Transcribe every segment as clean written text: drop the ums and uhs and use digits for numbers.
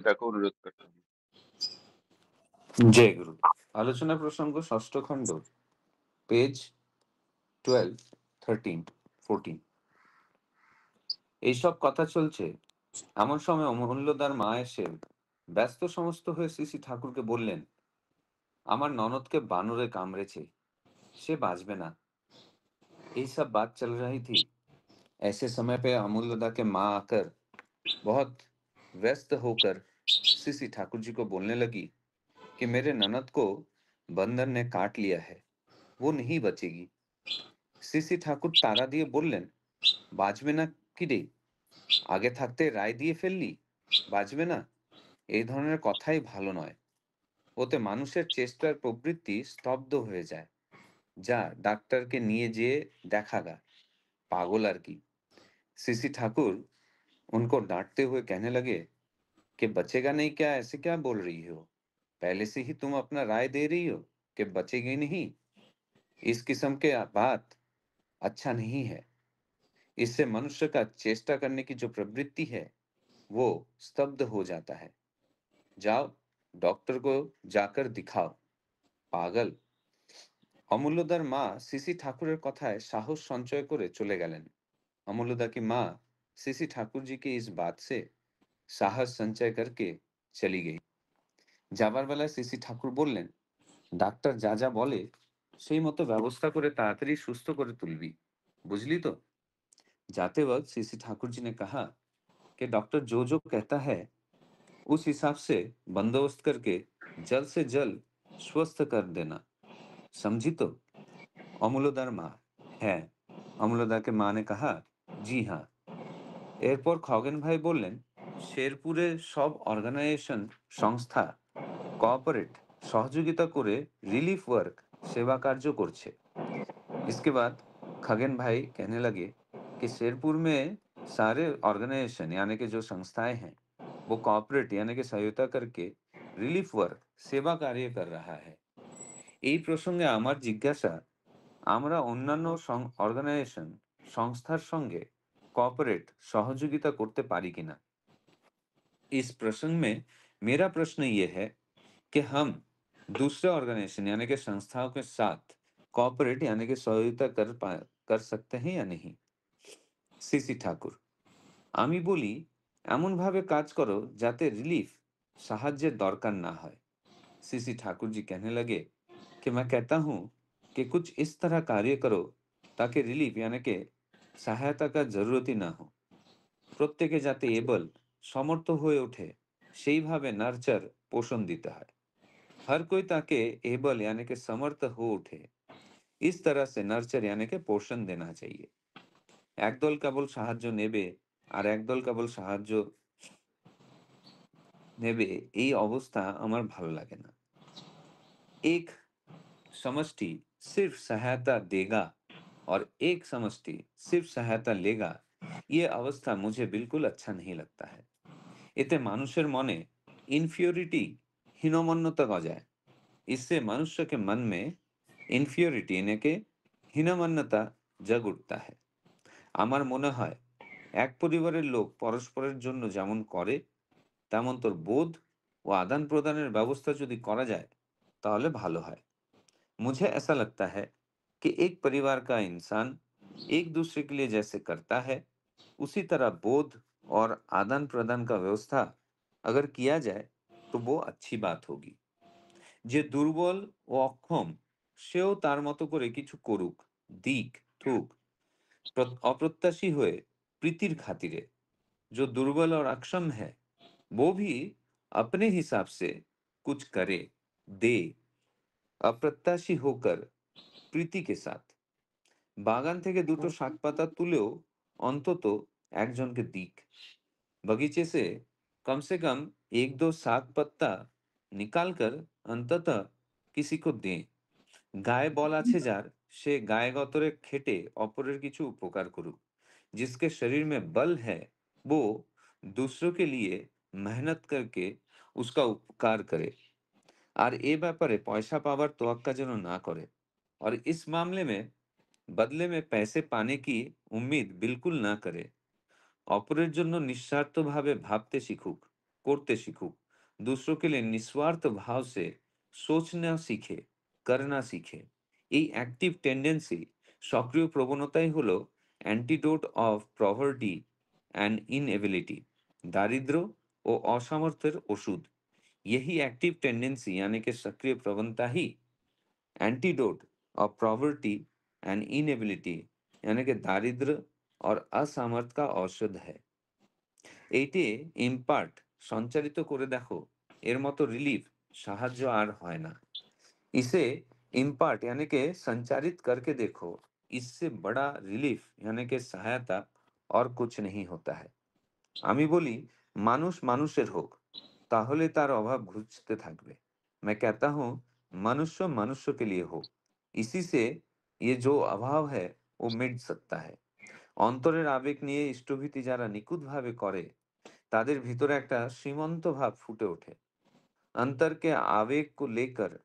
তাকে অনুরোধ করতাম। জয় গুরু। আলোচনা প্রসঙ্গ ষষ্ঠ খণ্ড, পেজ 12, 13, 14। এইসব কথা চলছে, এমন সময় অমূল্যদার মা এসে ব্যস্ত সমস্ত হয়ে শ্রী ঠাকুরকে বললেন, আমার ননদকে বানরে কামড়েছে, সে बाँचবে ना। यही सब बात चल रही थी। ऐसे समय पे अमूल्यदा के माँ आकर बहुत व्यस्त होकर श्री ठाकुर जी को बोलने लगी कि मेरे ननद को बंदर ने काट लिया है, वो नहीं बचेगी। শ্রী ঠাকুর তাড়া দিয়ে বললেন, বাঁচবে না কি রে, আগে থাকতে রায় দিয়ে ফেললি, বাঁচবে না, এই ধরনের কথাই ভালো নয়। ওতে মানুষের চেষ্টার প্রবৃত্তি স্তব্ধ হয়ে যায়। যা ডাক্তারকে নিয়ে যেয়ে দেখাগা, पागल আর কি। श्री ठाकुर उनको डांटते हुए कहने लगे कि बचेगा नहीं क्या, ऐसे क्या बोल रही हो, पहले से ही तुम अपना राय दे रही हो कि बचेगी नहीं। इस किस्म के बात अच्छा नहीं है। इससे मनुष्य का चेष्टा करने की जो प्रवृत्ति है वो स्तब्ध हो जाता है। जाओ, डॉक्टर को जाकर दिखाओ, पागल। অমূল্যদার মা সিসি ঠাকুরের কথায় साहस संचय করে চলে গেলেন। अमूल्यदा की माँ सीसी ठाकुर जी की इस बात से साहस संचय करके चली गई। যাবার বেলায় সিসি ঠাকুর বললেন, ডাক্তার যা যা বলে সেই মতো ব্যবস্থা করে তাড়াতাড়ি সুস্থ করে তুলবি, বুঝলি তো। जाते वक्त सीसी ठाकुर जी ने कहा कि डॉक्टर जो जो कहता है उस हिसाब से बंदोबस्त करके जल्द से जल्द स्वस्थ कर देना, समझी तो। অমূল্যদার মা, হ্যাঁ। অমূল্যদাকে মা ने कहा, जी हाँ। এরপর খগেন ভাই বললেন, শেরপুরে সব অর্গানাইজেশন সংস্থা कोऑपरेट सहयोगिता করে रिलीफ वर्क सेवा कार्य করছে। इसके बाद खगेन भाई कहने लगे कि शेरपुर में सारे ऑर्गेनाइजेशन यानी कि जो संस्थाएं हैं वो कॉर्पोरेट यानी कि सहायता करके रिलीफ वर्क सेवा कार्य कर रहा है। এই প্রসঙ্গে আমার জিজ্ঞাসা, আমরা অন্যান্য অর্গানাইজেশন সংস্থার সঙ্গে কোঅপারেট সহযোগিতা করতে পারি কিনা। इस प्रसंग में मेरा प्रश्न ये है कि हम दूसरे ऑर्गेनाइजेशन यानी कि संस्थाओं के साथ कोऑपरेट यानी कि सहयोगिता कर सकते हैं या नहीं। सीसी ठाकुर, আমি বলি, এমনভাবে কাজ করো যাতে রিলিফ সাহায্যের দরকার না হয়। सीसी ठाकुर जी कहने लगे कि मैं कहता हूँ कि कुछ इस तरह कार्य करो ताकि रिलीफ यानी कि सहायता का जरूरत ही ना हो। প্রত্যেকে যাতে এবল সমর্থ হয়ে ওঠে সেইভাবে নার্চার পোষণ দিতে হয়। हर कोई ताकि एबल यानी कि समर्थ हो उठे इस तरह से नर्चर यानी कि पोषण देना चाहिए। একদল কেবল সাহায্য নেবে আর একদল কেবল সাহায্য নেবে, এই অবস্থা আমার ভালো লাগে না। एक समष्टि सिर्फ सहायता देगा और एक समष्टि सिर्फ सहायता लेगा, ये अवस्था मुझे बिल्कुल अच्छा नहीं लगता है। এতে মানুষের মনে ইনফিউরিটি হীনমন্যতা গজায়। इससे मनुष्य के मन में ইনফিউরিটি यानी कि হীনমন্যতা জাগ উঠতা है। আমার মনে হয় এক পরিবারের লোক পরস্পরের জন্য যেমন করে তেমন তোর বোধ ও আদান প্রদানের ব্যবস্থা যদি করা যায় তাহলে ভালো হয়। मुझे ऐसा लगता है कि एक परिवार का इंसान एक दूसरे के लिए जैसे करता है उसी तरह बोध और आदान प्रदान का व्यवस्था अगर किया जाए तो वो अच्छी बात होगी। যে দুর্বল ও অক্ষম সেও তার মতো করে কিছু করুক, দিক থুক, अप्रत्याशी हुए प्रीतिर खातिरे। जो दुर्बल और अक्षम है वो भी अपने हिसाब से कुछ करे, दे, अप्रत्याशी होकर প্রীতি কে সাথ। বাগান থেকে দুটো শাকপাতা তুলেও অন্তত একজনকে দিক। बगीचे से कम 1-2 साग पत्ता निकाल कर अंततः किसी को दें। গায়ে বল আছে যার সে গায়ে গতরে খেটে অপরের কিছু উপকার করুক। जिसके शरीर में बल है वो दूसरों के लिए मेहनत करके उसका उपकार करे। আর এ ব্যাপারে পয়সা পাবার তোয়াক্কা যেন না করে। और इस मामले में बदले में पैसे पाने की उम्मीद बिल्कुल ना करे। অপরের জন্য নিঃস্বার্থভাবে ভাবতে শিখুক। করতে শিখুক, दूसरों के लिए निस्वार्थ भाव से सोचना सीखे, करना सीखे। এই অ্যাক্টিভ টেন্ডেন্সি, সক্রিয় প্রবণতাই হলো antidote of poverty and inability, दारिद्र ও অসামর্থ্যের ওষুধ। यही एक्टिव टेंडेंसी यानी कि सक्रिय प्रवणता ही antidote of poverty and inability यानी कि दारिद्र और असामर्थ का औषध है। এইটে ইম্পার্ট সঞ্চারিত করে দেখো, এর মতো রিলিফ সাহায্য আর হয় না। इसे इम्पार्ट यानी कि संचारित करके देखो, इससे बड़ा रिलीफ यानी कि सहायता और कुछ नहीं होता है। আমি বলি মানুষ মানুষের হোক, তাহলে তার অভাব ঘুচতে থাকবে। मैं कहता हूँ मनुष्य मनुष्य के लिए हो, इसी से ये जो अभाव है वो मिट सकता है। অন্তরের আবেগ নিয়ে ইষ্টভীতি যারা নিখুঁতভাবে করে, তাদের ভিতরে একটা সীমন্ত ভাব ফুটে ওঠে। अंतर के आवेग को लेकर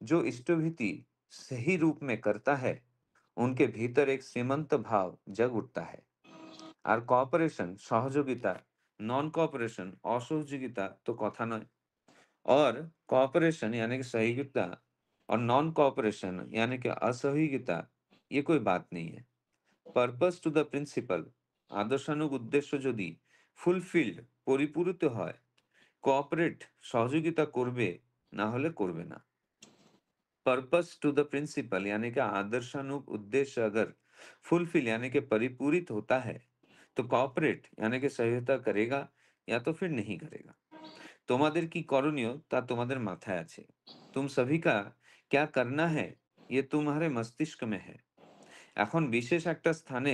जो इष्टभीति सही रूप में करता है, उनके भीतर एक सीमंत भाव जग उठता है। আর কোঅপারেশন সহযোগিতা, নন কোঅপারেশন অসহযোগিতা তো কথা নয়। और कोऑपरेशन यानी कि सहयोगिता और नॉन कोऑपरेशन यानी कि असहयोगिता, ये कोई बात नहीं है। পারপাস টু দ্য প্রিন্সিপাল, আদর্শানুগ উদ্দেশ্য যদি ফুলফিল্ড পরিপূরিত হয়, কোঅপারেট সহযোগিতা করবে, না হলে করবে না। पर्पस टू द प्रिंसिपल यानी कि आदर्शानुग उद्देश्य अगर फुलफिल यानी कि परिपूरित होता है, तो कॉपरेट यानी कि सहायता करेगा या तो फिर नहीं करेगा। তোমাদের কি করণীয় তা তোমাদের মাথায় আছে। तुम सभी का क्या करना है ये तुम्हारे मस्तिष्क में है। এখন বিশেষ একটা স্থানে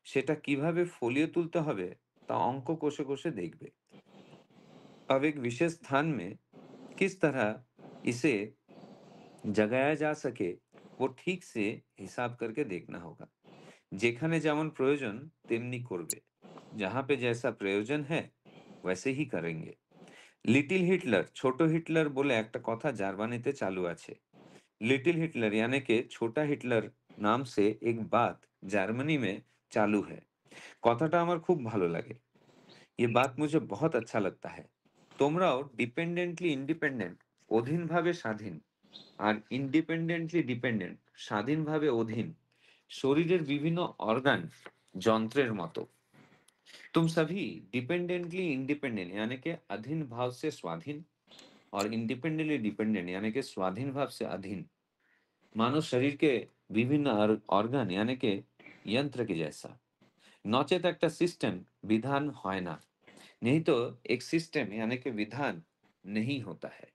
সেটা কিভাবে ফলিয়ে তুলতে হবে তা অঙ্ক কষে কষে দেখবে। अब एक विशेष स्थान में किस तरह इसे जगाया जा सके, वो ठीक से हिसाब करके देखना होगा। যেখানে যেমন প্রয়োজন তেমনি করবে, जहाँ पे जैसा प्रयोजन है वैसे ही करेंगे। লিটল হিটলার, ছোট হিটলার বলে একটা কথা জার্মানিতে চালু আছে। लिटिल हिटलर यानी कि छोटा हिटलर नाम से एक बात জার্মানি में चालू है। কথাটা আমার খুব ভালো লাগে। ये बात मुझे बहुत अच्छा लगता है। তোমরাও ডিপেন্ডেন্টলি ইন্ডিপেন্ডেন্ট, অধীনভাবে স্বাধীন, আর ইন্ডিপেন্ডেন্টলি ডিপেন্ডেন্ট, স্বাধীনভাবে অধীন, শরীরের বিভিন্ন অর্গান যন্ত্রের মতো। तुम सभी डिपेंडेंटली इंडिपेंडेंट यानी कि अधीन भाव से स्वाधीन, और इंडिपेंडेंटली डिपेंडेंट यानी कि स्वाधीन भाव से अधीन। मानो शरीर के विभिन्न ऑर्गन यानी कि यंत्र के जैसा। नचेत একটা सिस्टम विधान হয় না, नहीं तो एक सिस्टम यानी कि विधान नहीं होता है।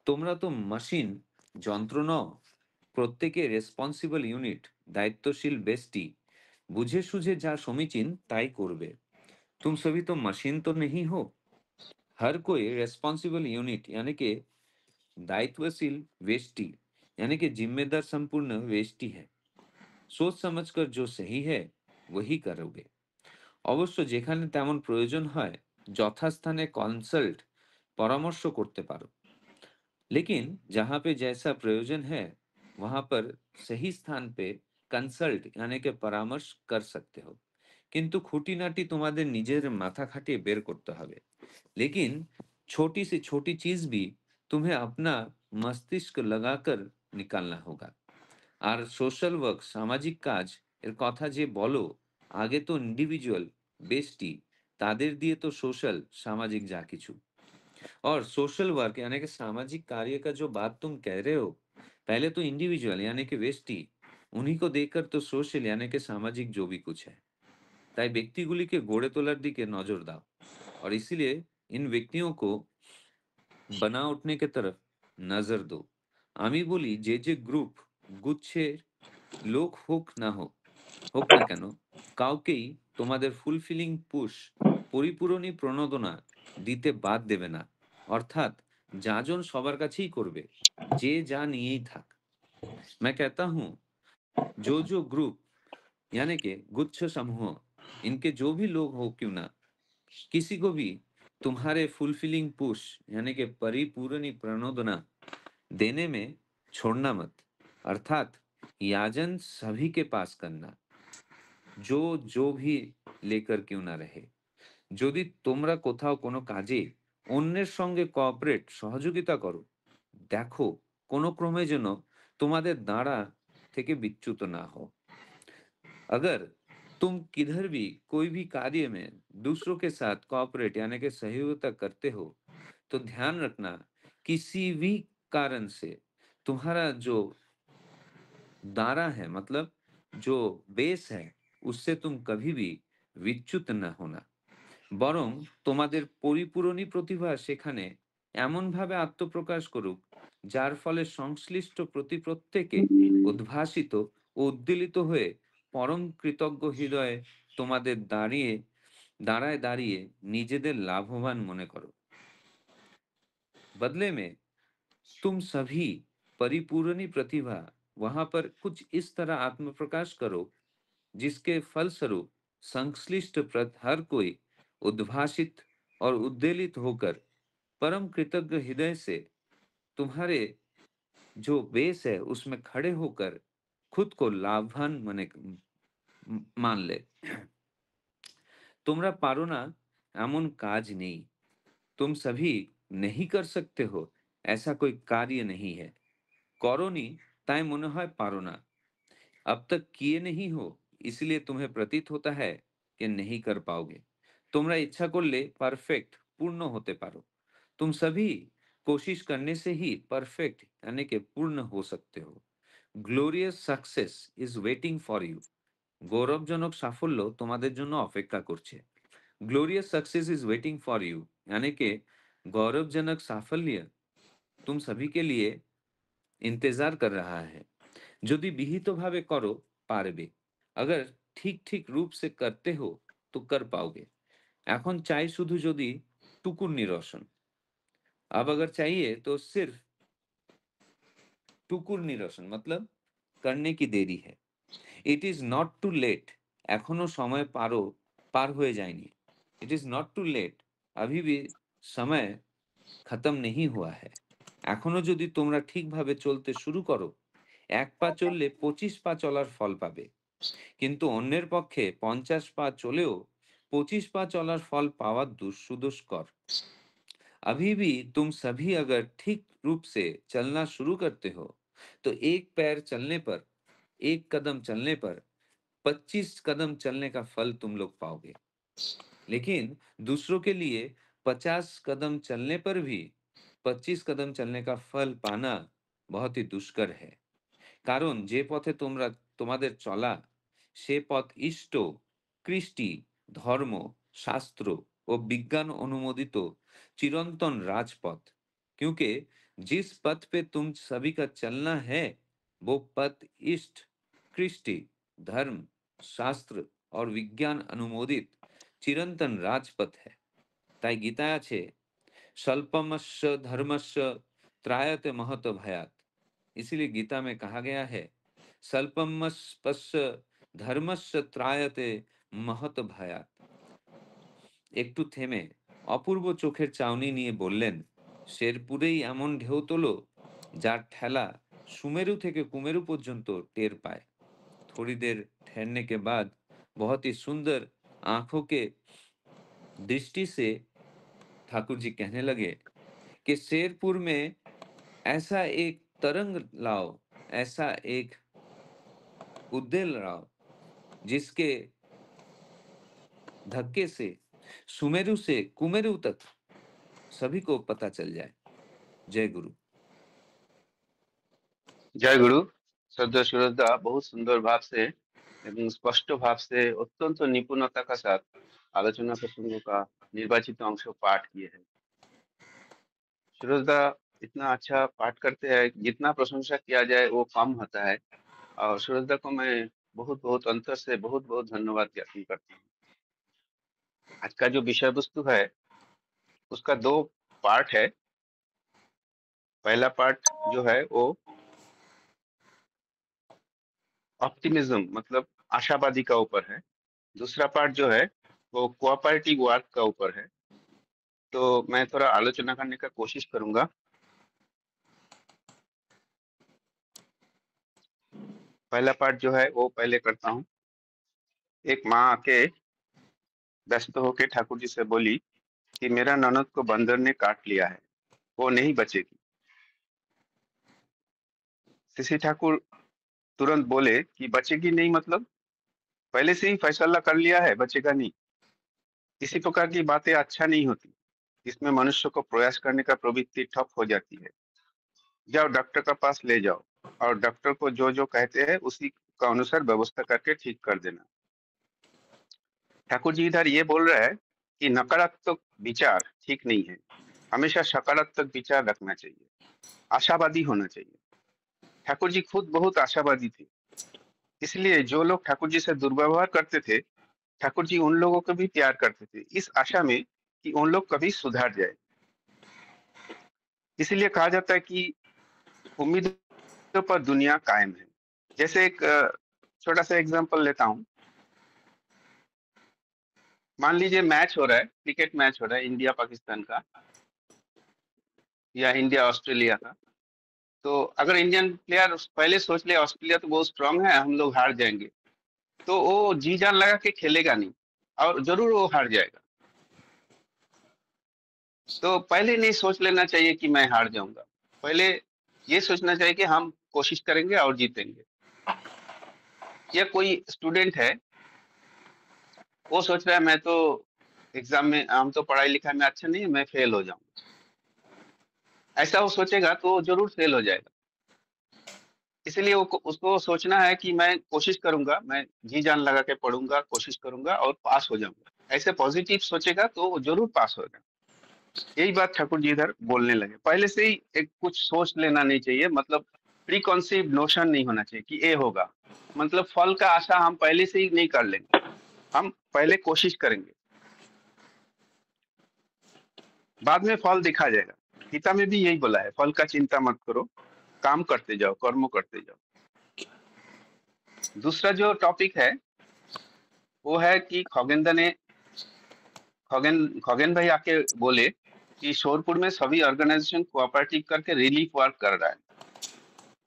তোমরা তো মেশিন, যন্ত্র নও। প্রত্যেকে রেসপন্সিবল ইউনিট, দায়িত্বশীল ব্যষ্টি, বুঝে সুঝে যা সমীচীন তাই করবে। तुम सभी तो मशीन तो नहीं हो। हर कोई रेस्पॉन्सिबल यूनिट यानी कि दायित्वशील व्यष्टि यानी कि जिम्मेदार संपूर्ण व्यष्टि है। सोच समझकर जो सही है वही करोगे। অবশ্য যেখানে তেমন প্রয়োজন হয় যথাস্থানে কনসাল্ট, পরামর্শ করতে পারো। लेकिन जहाँ पे जैसा प्रयोजन है वहां पर सही स्थान पे कंसल्ट यानी कि परामर्श कर सकते हो। কিন্তু খুঁটিনাটি তোমাদের নিজের মাথা খাটিয়ে বের করতে হবে। लेकिन छोटी से छोटी चीज भी तुम्हें अपना मस्तिष्क लगाकर निकालना होगा। আর সোশ্যাল ওয়ার্ক সামাজিক কাজ এর কথা যে বলো, আগে তো ইন্ডিভিজুয়াল বেস্টি, তাদের দিয়ে তো সোশ্যাল সামাজিক যা কিছু। और सोशल वर्क यानी कि सामाजिक कार्य का जो बात तुम कह रहे हो, पहले तो इंडिविजुअल यानी कि व्यष्टि, उन्हीं को देखकर तो सोशल यानी कि सामाजिक जो भी कुछ है। তাই ব্যক্তিগুলিকে গড়ে তোলার দিকে নজর দাও, और इसीलिए इन व्यक्तियों को बना उठने की तरफ नजर दो। আমি বলি যে গ্রুপ গুচ্ছের লোক হোক না কেন, কাউকেই তোমাদের ফুলফিলিং পুশ, পরিপূরণী প্রণোদনা দিতে বাদ দেবে না। অর্থাৎ যাজন সবার কাছেই করবে, যে যা নিয়েই থাক। मैं कहता हूँ जो ग्रुप यानी कि गुच्छ समूह, इनके जो भी लोग हो क्यों ना, किसी को भी तुम्हारे फुलफिलिंग पुश यानी कि परिपूरणी प्रणोदना देने में छोड़ना मत। अर्थात याजन सभी के पास करना, जो भी लेकर क्यों না रहे। যদি তোমরা কোথাও কোনো কাজে অন্যের সঙ্গে কোঅপারেট সহযোগিতা করো। দেখো কোনো ক্রমে যেন তোমাদের দ্বারা থেকে বিচ্যুত না হও। अगर तुम किधर भी कोई भी कार्य में दूसरों के साथ कोऑपरेट यानी कि सहयोगिता करते हो, तो ध्यान रखना किसी भी कारण से तुम्हारा जो दारा है मतलब जो बेस है उससे तुम कभी भी विच्युत न होना। বরং তোমাদের পরিপূরণী প্রতিভা সেখানে এমনভাবে আত্মপ্রকাশ করুক যার ফলে সংশ্লিষ্ট প্রত্যেকে উদ্ভাসিত ও উদ্বেলিত হয়ে পরম কৃতজ্ঞ হৃদয়ে তোমাদের দাঁড়িয়ে নিজেদের লাভবান মনে করো। बदले में तुम सभी परिपूरणी प्रतिभा वहां पर कुछ इस तरह आत्मप्रकाश करो जिसके फलस्वरूप हर कोई उद्भासित और उद्वेलित होकर परम कृतज्ञ हृदय से तुम्हारे जो बेस है उसमें खड़े होकर खुद को लाभवान मान ले। তোমরা পারো না এমন কাজ নেই, तुम सभी नहीं कर सकते हो ऐसा कोई कार्य नहीं है। করোনি তাই মনে হয় পারো না। अब तक किए नहीं हो इसलिए तुम्हें प्रतीत होता है कि नहीं कर पाओगे। তোমরা ইচ্ছা করলে परफेक्ट पूर्ण होते पारो। तुम सभी कोशिश करने से ही परफेक्ट यानी कि पूर्ण हो सकते हो। Glorious success is waiting for you. গৌরবজনক সাফল্য তোমাদের জন্য অপেক্ষা করছে। Glorious success is waiting for you यानी कि गौरवजनक साफल्य तुम सभी के लिए इंतजार कर रहा है। যদি বিহিতভাবে করো পারবে। अगर ঠিক ঠিক रूप से करते हो तो कर पाओगे। এখন চাই শুধু যদি টুকুর নিরসন। अब अगर चाहिए तो सिर्फ টুকুর নিরসন मतलब करने की देरी है। It is not too late. এখনো সময় পার হয়ে যায়নি। It is not too late. अभी भी समय খতম नहीं हुआ है। এখনো যদি তোমরা ঠিকভাবে চলতে শুরু করো, ১ পা চললে ২৫ পা চলার ফল পাবে। কিন্তু অন্যের পক্ষে ৫০ পা চলেও ২৫ পা চলার ফল পাওয়া সুদুষ্কর। अभी भी तुम सभी अगर ठीक रूप से चलना शुरू करते हो, तो एक पैर चलने पर, एक कदम चलने पर 25 कदम चलने का फल तुम लोग पाओगे। लेकिन दूसरों के लिए 50 कदम चलने पर भी 25 कदम चलने का फल पाना बहुत ही दुष्कर है। কারণ যে পথে তোমাদের চলা সে পথ ইষ্ট, কৃষ্টি, ধর্ম, শাস্ত্র ও বিজ্ঞান অনুমোদিত চিরন্তন राजपथ। क्योंकि जिस पथ पे तुम सभी का चलना है वो पथ इष्ट, कृष्टि, धर्म, शास्त्र और विज्ञान अनुमोदित চিরন্তন राजपथ है। তাই গীতায় আছে स्वल्पमस्य धर्मस्य त्रायते महतो भयात्। इसीलिए गीता में कहा गया है स्वल्पमस्य धर्मस्य त्रायते महत भयात्। একটু থেমে অপূর্ব চোখের চাউনি নিয়ে বললেন, শেরপুরেই এমন ঢেউ তোলো যার ঠেলা সুমেরু থেকে কুমেরু পর্যন্ত টের পায়। थोड़ी देर ठहरने के बाद बहुत ही सुंदर आंखों के दृष्टि से ठाकुर जी कहने लगे कि शेरपुर में ऐसा एक तरंग लाओ, ऐसा एक उद्देल लाओ जिसके धक्के से सुमेरु से कुमेरु तक सभी को पता चल जाए। जय गुरु। জয় গুরু। শ্রদ্ধেয় সুরজদা बहुत सुंदर भाव से एवं स्पष्ट भाव से अत्यंत निपुणता का साथ आलोचना प्रसंगों का निर्वाचित अंश पाठ किए हैं। सुरजदा इतना अच्छा पाठ करते हैं, जितना प्रशंसा किया जाए वो कम होता है। और सुरजदा को मैं बहुत बहुत अंतर से बहुत बहुत धन्यवाद ज्ञापन करता हूँ। आज का जो विषय वस्तु है उसका दो पार्ट है। पहला पार्ट जो है वो ऑप्टिमिज्म मतलब आशावादी का ऊपर है। दूसरा पार्ट जो है वो कोऑपरेटिव वर्क का ऊपर है। तो मैं थोड़ा आलोचना करने का कोशिश करूंगा। पहला पार्ट जो है वो पहले करता हूँ। एक माँ आके व्यस्त होके ठाकुर जी से बोली कि मेरा ननद को बंदर ने काट लिया है, वो नहीं बचेगी। सीसी ठाकुर तुरंत बोले कि बचेगी नहीं मतलब? पहले से ही फैसला कर लिया है, बचेगा नहीं। इसी प्रकार की बातें अच्छा नहीं होती। इसमें मनुष्य को प्रयास करने का प्रवृत्ति ठप हो जाती है। जाओ डॉक्टर के पास ले जाओ, और डॉक्टर को जो जो कहते हैं उसी का अनुसार व्यवस्था करके ठीक कर देना। ठाकुर जी इधर ये बोल रहा है कि नकारात्मक विचार ठीक नहीं है, हमेशा सकारात्मक विचार रखना चाहिए, आशावादी होना चाहिए। ठाकुर जी खुद बहुत आशावादी थे, इसलिए जो लोग ठाकुर जी से दुर्व्यवहार करते थे, ठाकुर जी उन लोगों को भी प्यार करते थे, इस आशा में कि उन लोग कभी सुधार जाए। इसलिए कहा जाता है कि उम्मीदों पर दुनिया कायम है। जैसे एक छोटा सा एग्जांपल लेता हूँ। मान लीजिए मैच हो रहा है, क्रिकेट मैच हो रहा है इंडिया पाकिस्तान का या इंडिया ऑस्ट्रेलिया का। तो अगर इंडियन प्लेयर पहले सोच ले ऑस्ट्रेलिया तो बहुत स्ट्रांग है, हम लोग हार जाएंगे, तो वो जी जान लगा के खेलेगा नहीं, और जरूर वो हार जाएगा। तो पहले नहीं सोच लेना चाहिए कि मैं हार जाऊंगा, पहले ये सोचना चाहिए कि हम कोशिश करेंगे और जीतेंगे। या कोई स्टूडेंट है, वो सोच रहा है मैं तो एग्जाम में, हम तो पढ़ाई लिखाई में अच्छा नहीं है, मैं फेल हो जाऊंगा। ऐसा वो सोचेगा तो वो जरूर फेल हो जाएगा। इसलिए वो उसको सोचना है कि मैं कोशिश करूंगा, मैं जी जान लगा के पढ़ूंगा, कोशिश करूंगा और पास हो जाऊंगा। ऐसे पॉजिटिव सोचेगा तो वो जरूर पास होगा। यही बात ठाकुर जी इधर बोलने लगे। पहले से ही एक कुछ सोच लेना नहीं चाहिए, मतलब प्री कॉन्सीव नोशन नहीं होना चाहिए कि ये होगा, मतलब फल का आशा हम पहले से ही नहीं कर लेंगे, हम पहले कोशिश करेंगे, बाद में फल दिखा जाएगा। गीता में भी यही बोला है, फल का चिंता मत करो, काम करते जाओ, कर्म करते जाओ। दूसरा जो टॉपिक है वो है कि खगेन भाई आके बोले कि शोरपुर में सभी ऑर्गेनाइजेशन कोऑपरेटिव करके रिलीफ वर्क कर रहा है,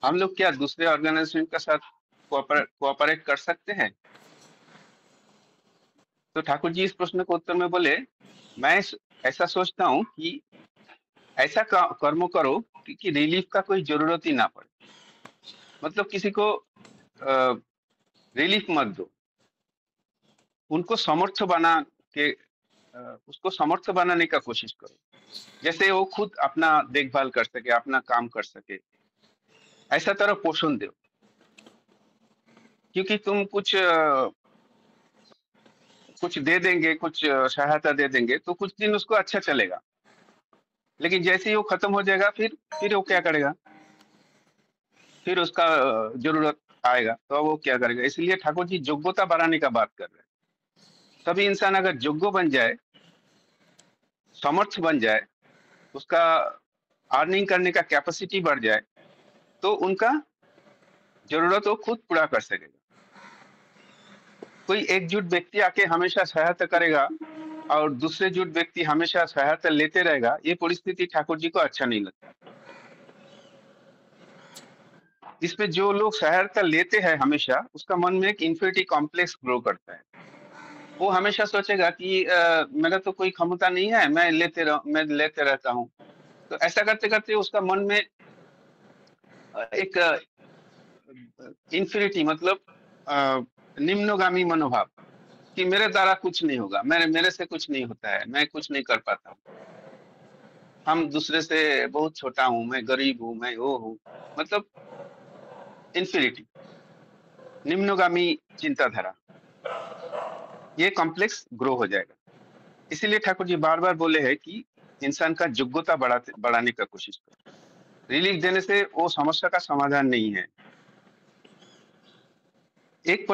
हम लोग क्या दूसरे ऑर्गेनाइजेशन के साथ कोऑपरेट कर सकते हैं? तो ठाकुर जी इस प्रश्न के उत्तर में बोले, मैं ऐसा सोचता हूँ कि ऐसा कर्म करो कि रिलीफ का कोई जरूरत ही ना पड़े, मतलब किसी को रिलीफ मत दो, उनको समर्थ बना के उसको समर्थ बनाने का कोशिश करो, जैसे वो खुद अपना देखभाल कर सके, अपना काम कर सके, ऐसा तरह पोषण दो। क्योंकि तुम कुछ दे देंगे, कुछ सहायता दे देंगे तो कुछ दिन उसको अच्छा चलेगा, लेकिन जैसे ही वो खत्म हो जाएगा फिर वो क्या करेगा? फिर उसका जरूरत आएगा तो वो क्या करेगा? इसलिए ठाकुर जी योग्यता बढ़ाने का बात कर रहे हैं। सभी इंसान अगर योग्य बन जाए, समर्थ बन जाए, उसका अर्निंग करने का कैपेसिटी बढ़ जाए, तो उनका जरूरत वो खुद पूरा कर सकेगा। कोई एकजुट व्यक्ति आके हमेशा सहायता करेगा और दूसरे जुट व्यक्ति हमेशा सहायता लेते रहेगा, ये परिस्थिति ठाकुर जी को अच्छा नहीं लगता। इसमें जो लोग सहायता लेते हैं हमेशा, उसका मन में एक इन्फिनिटी कॉम्प्लेक्स ग्रो करता है। वो हमेशा सोचेगा कि मेरा तो कोई क्षमता नहीं है, मैं लेते रहता हूँ। तो ऐसा करते करते उसका मन में एक इन्फिनिटी, मतलब निम्नगामी मनोभाव कि मेरे द्वारा कुछ नहीं होगा, मेरे से कुछ नहीं होता है, मैं कुछ नहीं कर पाता हूँ, हम दूसरे से बहुत छोटा हूँ, मैं गरीब हूँ, मैं वो हूँ, मतलब इन्फिनिटी, निम्नगामी चिंताधारा, ये कॉम्प्लेक्स ग्रो हो जाएगा। इसीलिए ठाकुर जी बार बार बोले हैं कि इंसान का योग्यता बढ़ाने का कोशिश करो। रिलीफ देने से वो समस्या का समाधान नहीं है। एक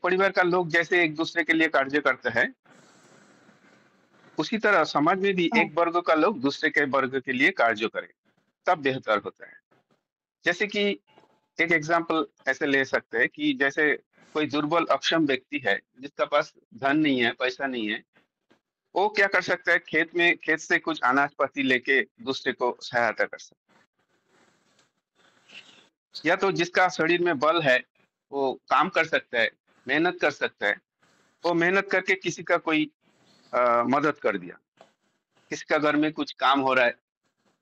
परिवार का लोग जैसे एक दूसरे के लिए कार्य करते हैं, उसी तरह समाज में भी एक वर्ग का लोग दूसरे के वर्ग के लिए कार्य करें, तब बेहतर होता है। जैसे कि एक एग्जाम्पल ऐसे ले सकते हैं कि जैसे कोई दुर्बल अक्षम व्यक्ति है, जिसका पास धन नहीं है, पैसा नहीं है, वो क्या कर सकता है? खेत से कुछ अनाज पाती लेके दूसरे को सहायता कर सकता है। या तो जिसका शरीर में बल है, वो काम कर सकता है, मेहनत कर सकता है, वो मेहनत करके किसी का कोई मदद कर दिया। किसी का घर में कुछ काम हो रहा है,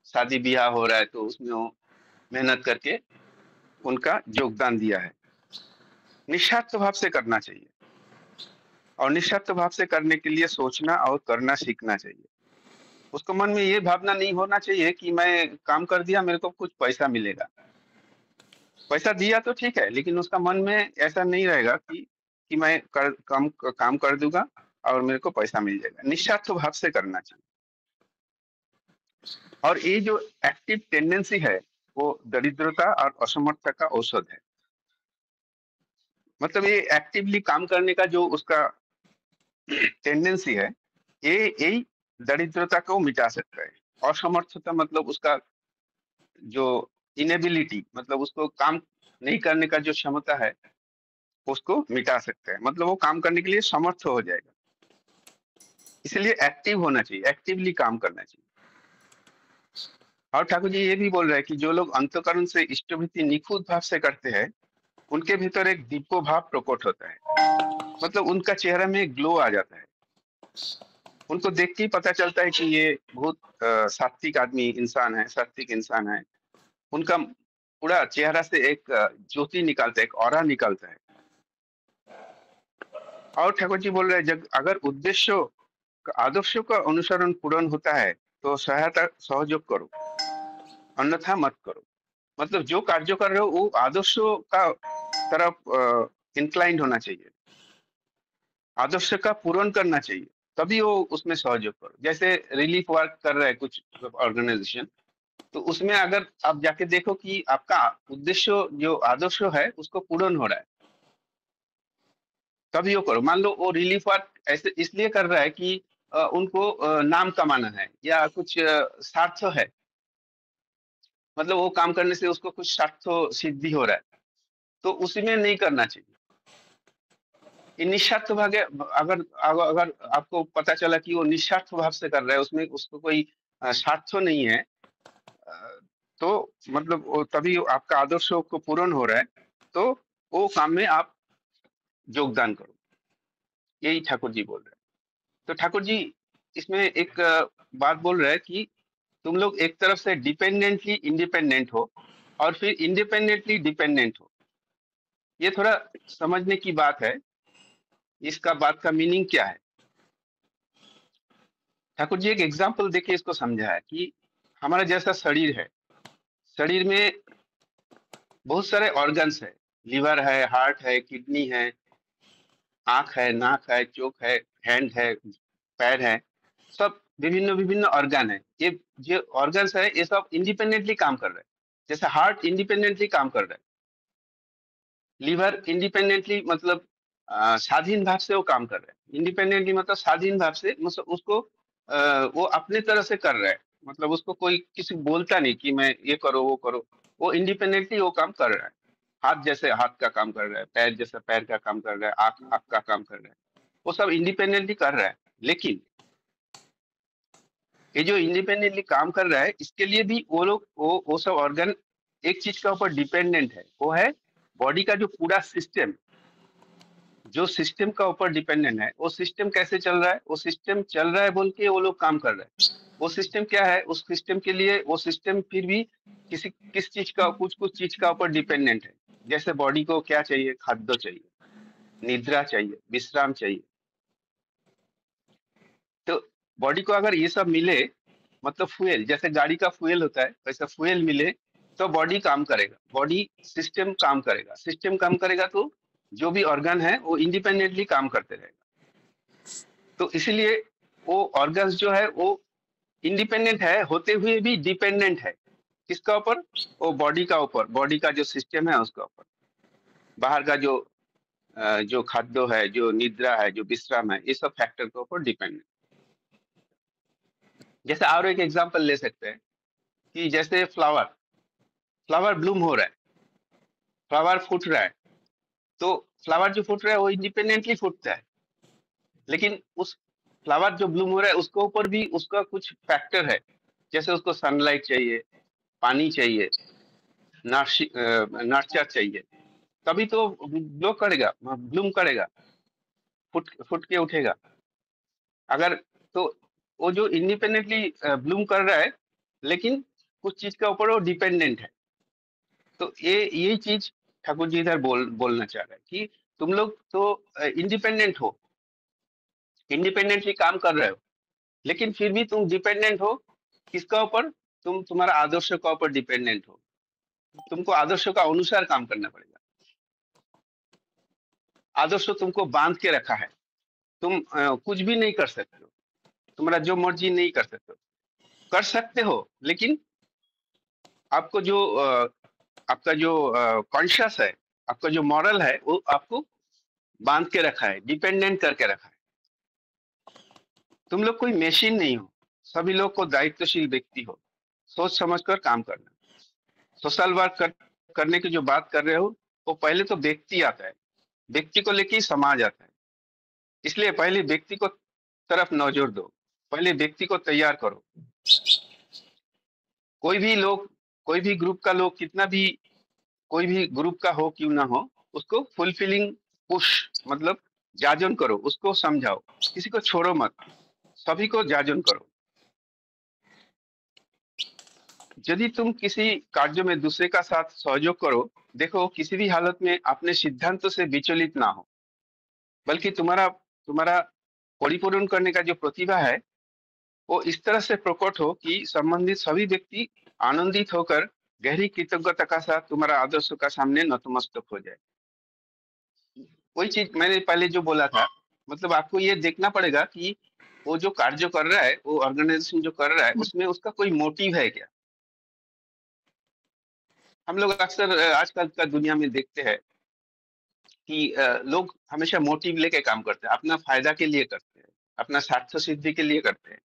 शादी-ब्याह हो रहा है, तो उसमें वो मेहनत करके उनका योगदान दिया है। निस्वार्थ भाव से करना चाहिए और निस्वार्थ भाव से करने के लिए सोचना और करना सीखना चाहिए। उसको मन में ये भावना नहीं होना चाहिए कि मैं काम कर दिया, मेरे को कुछ पैसा मिलेगा। पैसा दिया तो ठीक है, लेकिन उसका मन में ऐसा नहीं रहेगा कि मैं काम कर दूँगा और मेरे को पैसा मिल जाएगा। निस्वार्थ भाव से करना चाहिए। और ये जो एक्टिव टेंडेंसी है, वो दरिद्रता और असमर्थता का औषध है। मतलब ये एक्टिवली काम करने का जो उसका टेंडेंसी है, ये यही दरिद्रता को मिटा सकता है। असमर्थता मतलब उसका जो इनेबिलिटी, मतलब उसको काम नहीं करने का जो क्षमता है, उसको मिटा सकता है। मतलब वो काम करने के लिए समर्थ हो जाएगा। इसलिए एक्टिव होना चाहिए, एक्टिवली काम करना चाहिए। और ठाकुर जी ये भी बोल रहे हैं कि जो लोग अंतःकरण से इष्टवृत्ति निखुत भाव से करते हैं, उनके भीतर एक दिव्य भाव प्रकट होता है। मतलब उनका चेहरा में ग्लो आ जाता है। उनको देख के ही पता चलता है कि ये बहुत सात्विक आदमी इंसान है, सात्विक इंसान है। उनका पूरा चेहरा से एक ज्योति निकलता है, एक ऑरा निकलता है। और ठाकुर जी बोल रहे हैं, जब अगर उद्देश्यों आदर्शों का अनुसरण पूर्ण होता है, तो सहायता सहयोग करो, अन्यथा मत करो। मतलब जो कार्य कर रहे हो वो आदर्शों का तरफ इंक्लाइंड होना चाहिए, आदर्श का पूर्ण करना चाहिए, तभी वो उसमें सहयोग करो। जैसे रिलीफ वर्क कर रहा है कुछ ऑर्गेनाइजेशन, तो उसमें अगर आप जाके देखो कि आपका उद्देश्य जो आदर्श है उसको पूर्ण हो रहा है, तभी वो करो। मान लो वो रिलीफ वर्क ऐसे इसलिए कर रहा है कि उनको नाम कमाना है या कुछ स्वार्थ है, मतलब वो काम करने से उसको कुछ स्वार्थ सिद्धि हो रहा है, तो उसी में नहीं करना चाहिए। ये निस्वार्थ भाव है। अगर अगर आपको पता चला कि वो निस्वार्थ भाव से कर रहा है, उसमें उसको कोई स्वार्थ नहीं है, अ, तो मतलब वो तभी आपका आदर्शों को पूर्ण हो रहा है, तो वो काम में आप योगदान करो। यही ठाकुर जी बोल रहे हैं। तो ठाकुर जी इसमें एक बात बोल रहे हैं कि तुम लोग एक तरफ से डिपेंडेंटली इंडिपेंडेंट हो और फिर इंडिपेंडेंटली डिपेंडेंट हो। ये थोड़ा समझने की बात है। इसका बात का मीनिंग क्या है? ठाकुर जी एक एग्जाम्पल देके इसको समझा है कि हमारा जैसा शरीर है, शरीर में बहुत सारे ऑर्गन्स है, लिवर है, हार्ट है, किडनी है, आंख है, नाक है, चोक है, हैंड है, पैर है, सब विभिन्न विभिन्न ऑर्गन है। ये जो ऑर्गन्स है ये सब इंडिपेंडेंटली काम कर रहे हैं। जैसे हार्ट इंडिपेंडेंटली काम कर रहा है, लिवर इंडिपेंडेंटली मतलब स्वाधीन भाव से वो काम कर रहा है। इंडिपेंडेंटली मतलब स्वाधीन भाव से, मतलब उसको वो अपने तरह से कर रहा है। मतलब उसको कोई किसी को बोलता नहीं कि मैं ये करो वो करो, वो इंडिपेंडेंटली वो काम कर रहा है। हाथ जैसे हाथ का काम कर रहा है, पैर जैसे पैर का काम कर रहा है, आँख आँख का काम कर रहा है, वो सब इंडिपेंडेंटली कर रहा है। लेकिन ये जो इंडिपेंडेंटली काम कर रहा है, इसके लिए भी वो लोग वो सब ऑर्गन एक चीज के ऊपर डिपेंडेंट है, वो है बॉडी का जो पूरा सिस्टम, जो सिस्टम का ऊपर डिपेंडेंट है। वो सिस्टम कैसे चल रहा है, वो सिस्टम चल रहा है बोल के वो लोग काम कर रहे हैं। वो सिस्टम क्या है, उस सिस्टम के लिए वो सिस्टम फिर भी किस चीज का, कुछ कुछ चीज का ऊपर डिपेंडेंट है। जैसे बॉडी को क्या चाहिए, खाद्य चाहिए, निद्रा चाहिए, विश्राम चाहिए। तो बॉडी को अगर ये सब मिले, मतलब फ्यूल, जैसे गाड़ी का फ्यूल होता है वैसा फ्यूल मिले, तो बॉडी काम करेगा, बॉडी सिस्टम काम करेगा। सिस्टम काम करेगा तो जो भी ऑर्गन है वो इंडिपेंडेंटली काम करते रहेगा। तो इसलिए वो ऑर्गन्स जो है वो इंडिपेंडेंट है होते हुए भी डिपेंडेंट है। किसका ऊपर? वो बॉडी का ऊपर, बॉडी का जो सिस्टम है उसका ऊपर। बाहर का जो खाद्य है, जो निद्रा है, जो विश्राम है, ये सब फैक्टर के ऊपर डिपेंडेंट। जैसे और एक एग्जांपल ले सकते हैं कि जैसे फ्लावर, फ्लावर ब्लूम हो रहा है, फ्लावर फूट रहा है, तो फ्लावर जो फूट रहा है वो इंडिपेंडेंटली फूटता है। लेकिन उस फ्लावर जो ब्लूम हो रहा है उसके ऊपर भी उसका कुछ फैक्टर है। जैसे उसको सनलाइट चाहिए, पानी चाहिए, नर्चर चाहिए, तभी तो ग्लो करेगा, ब्लूम करेगा, फुट फुट के उठेगा। अगर तो वो जो इंडिपेंडेंटली ब्लूम कर रहा है, लेकिन कुछ चीज के ऊपर वो डिपेंडेंट है। तो ये चीज ठाकुर जी इधर बोलना चाह रहे हैं कि तुम लोग तो इंडिपेंडेंट हो, इंडिपेंडेंटली काम कर रहे हो, लेकिन फिर भी तुम डिपेंडेंट हो किसका ऊपर? तुम्हारा आदर्श का ऊपर डिपेंडेंट हो। तुमको आदर्श का अनुसार काम करना पड़ेगा। आदर्श तुमको बांध के रखा है, तुम कुछ भी नहीं कर सकते हो, तुम्हारा जो मर्जी नहीं कर सकते हो। कर सकते हो, लेकिन आपको जो आपका जो कॉन्शियस है, आपका जो मॉरल है, वो आपको बांध के रखा है, डिपेंडेंट करके रखा है। तुम लोग कोई मशीन नहीं हो, सभी लोग को दायित्वशील व्यक्ति हो, सोच समझ कर काम करना। सोशल वर्क करने की जो बात कर रहे हो, वो पहले तो व्यक्ति आता है, व्यक्ति को लेके ही समाज आता है। इसलिए पहले व्यक्ति को तरफ नजर दो, पहले व्यक्ति को तैयार करो। कोई भी लोग, कोई भी ग्रुप का लोग, कितना भी कोई भी ग्रुप का हो क्यों ना हो, उसको फुलफिलिंग पुश मतलब जाजन करो, उसको समझाओ, किसी को छोड़ो मत, सभी को जाजन करो। यदि तुम किसी कार्य में दूसरे का साथ सहयोग करो, देखो किसी भी हालत में अपने सिद्धांतों से विचलित ना हो, बल्कि तुम्हारा तुम्हारा परिपूर्ण करने का जो प्रतिभा है, वो इस तरह से प्रकट हो कि संबंधित सभी व्यक्ति आनंदित होकर गहरी कृतज्ञता का साथ तुम्हारा आदर्श का सामने नतमस्तक हो जाए। वही चीज मैंने पहले जो बोला था, मतलब आपको ये देखना पड़ेगा कि वो जो कार्य कर रहा है, वो ऑर्गेनाइजेशन जो कर रहा है, उसमें उसका कोई मोटिव है क्या? हम लोग अक्सर आजकल का दुनिया में देखते हैं कि लोग हमेशा मोटिव लेके काम करते हैं, अपना फायदा के लिए करते हैं, अपना स्वार्थ सिद्धि के लिए करते हैं।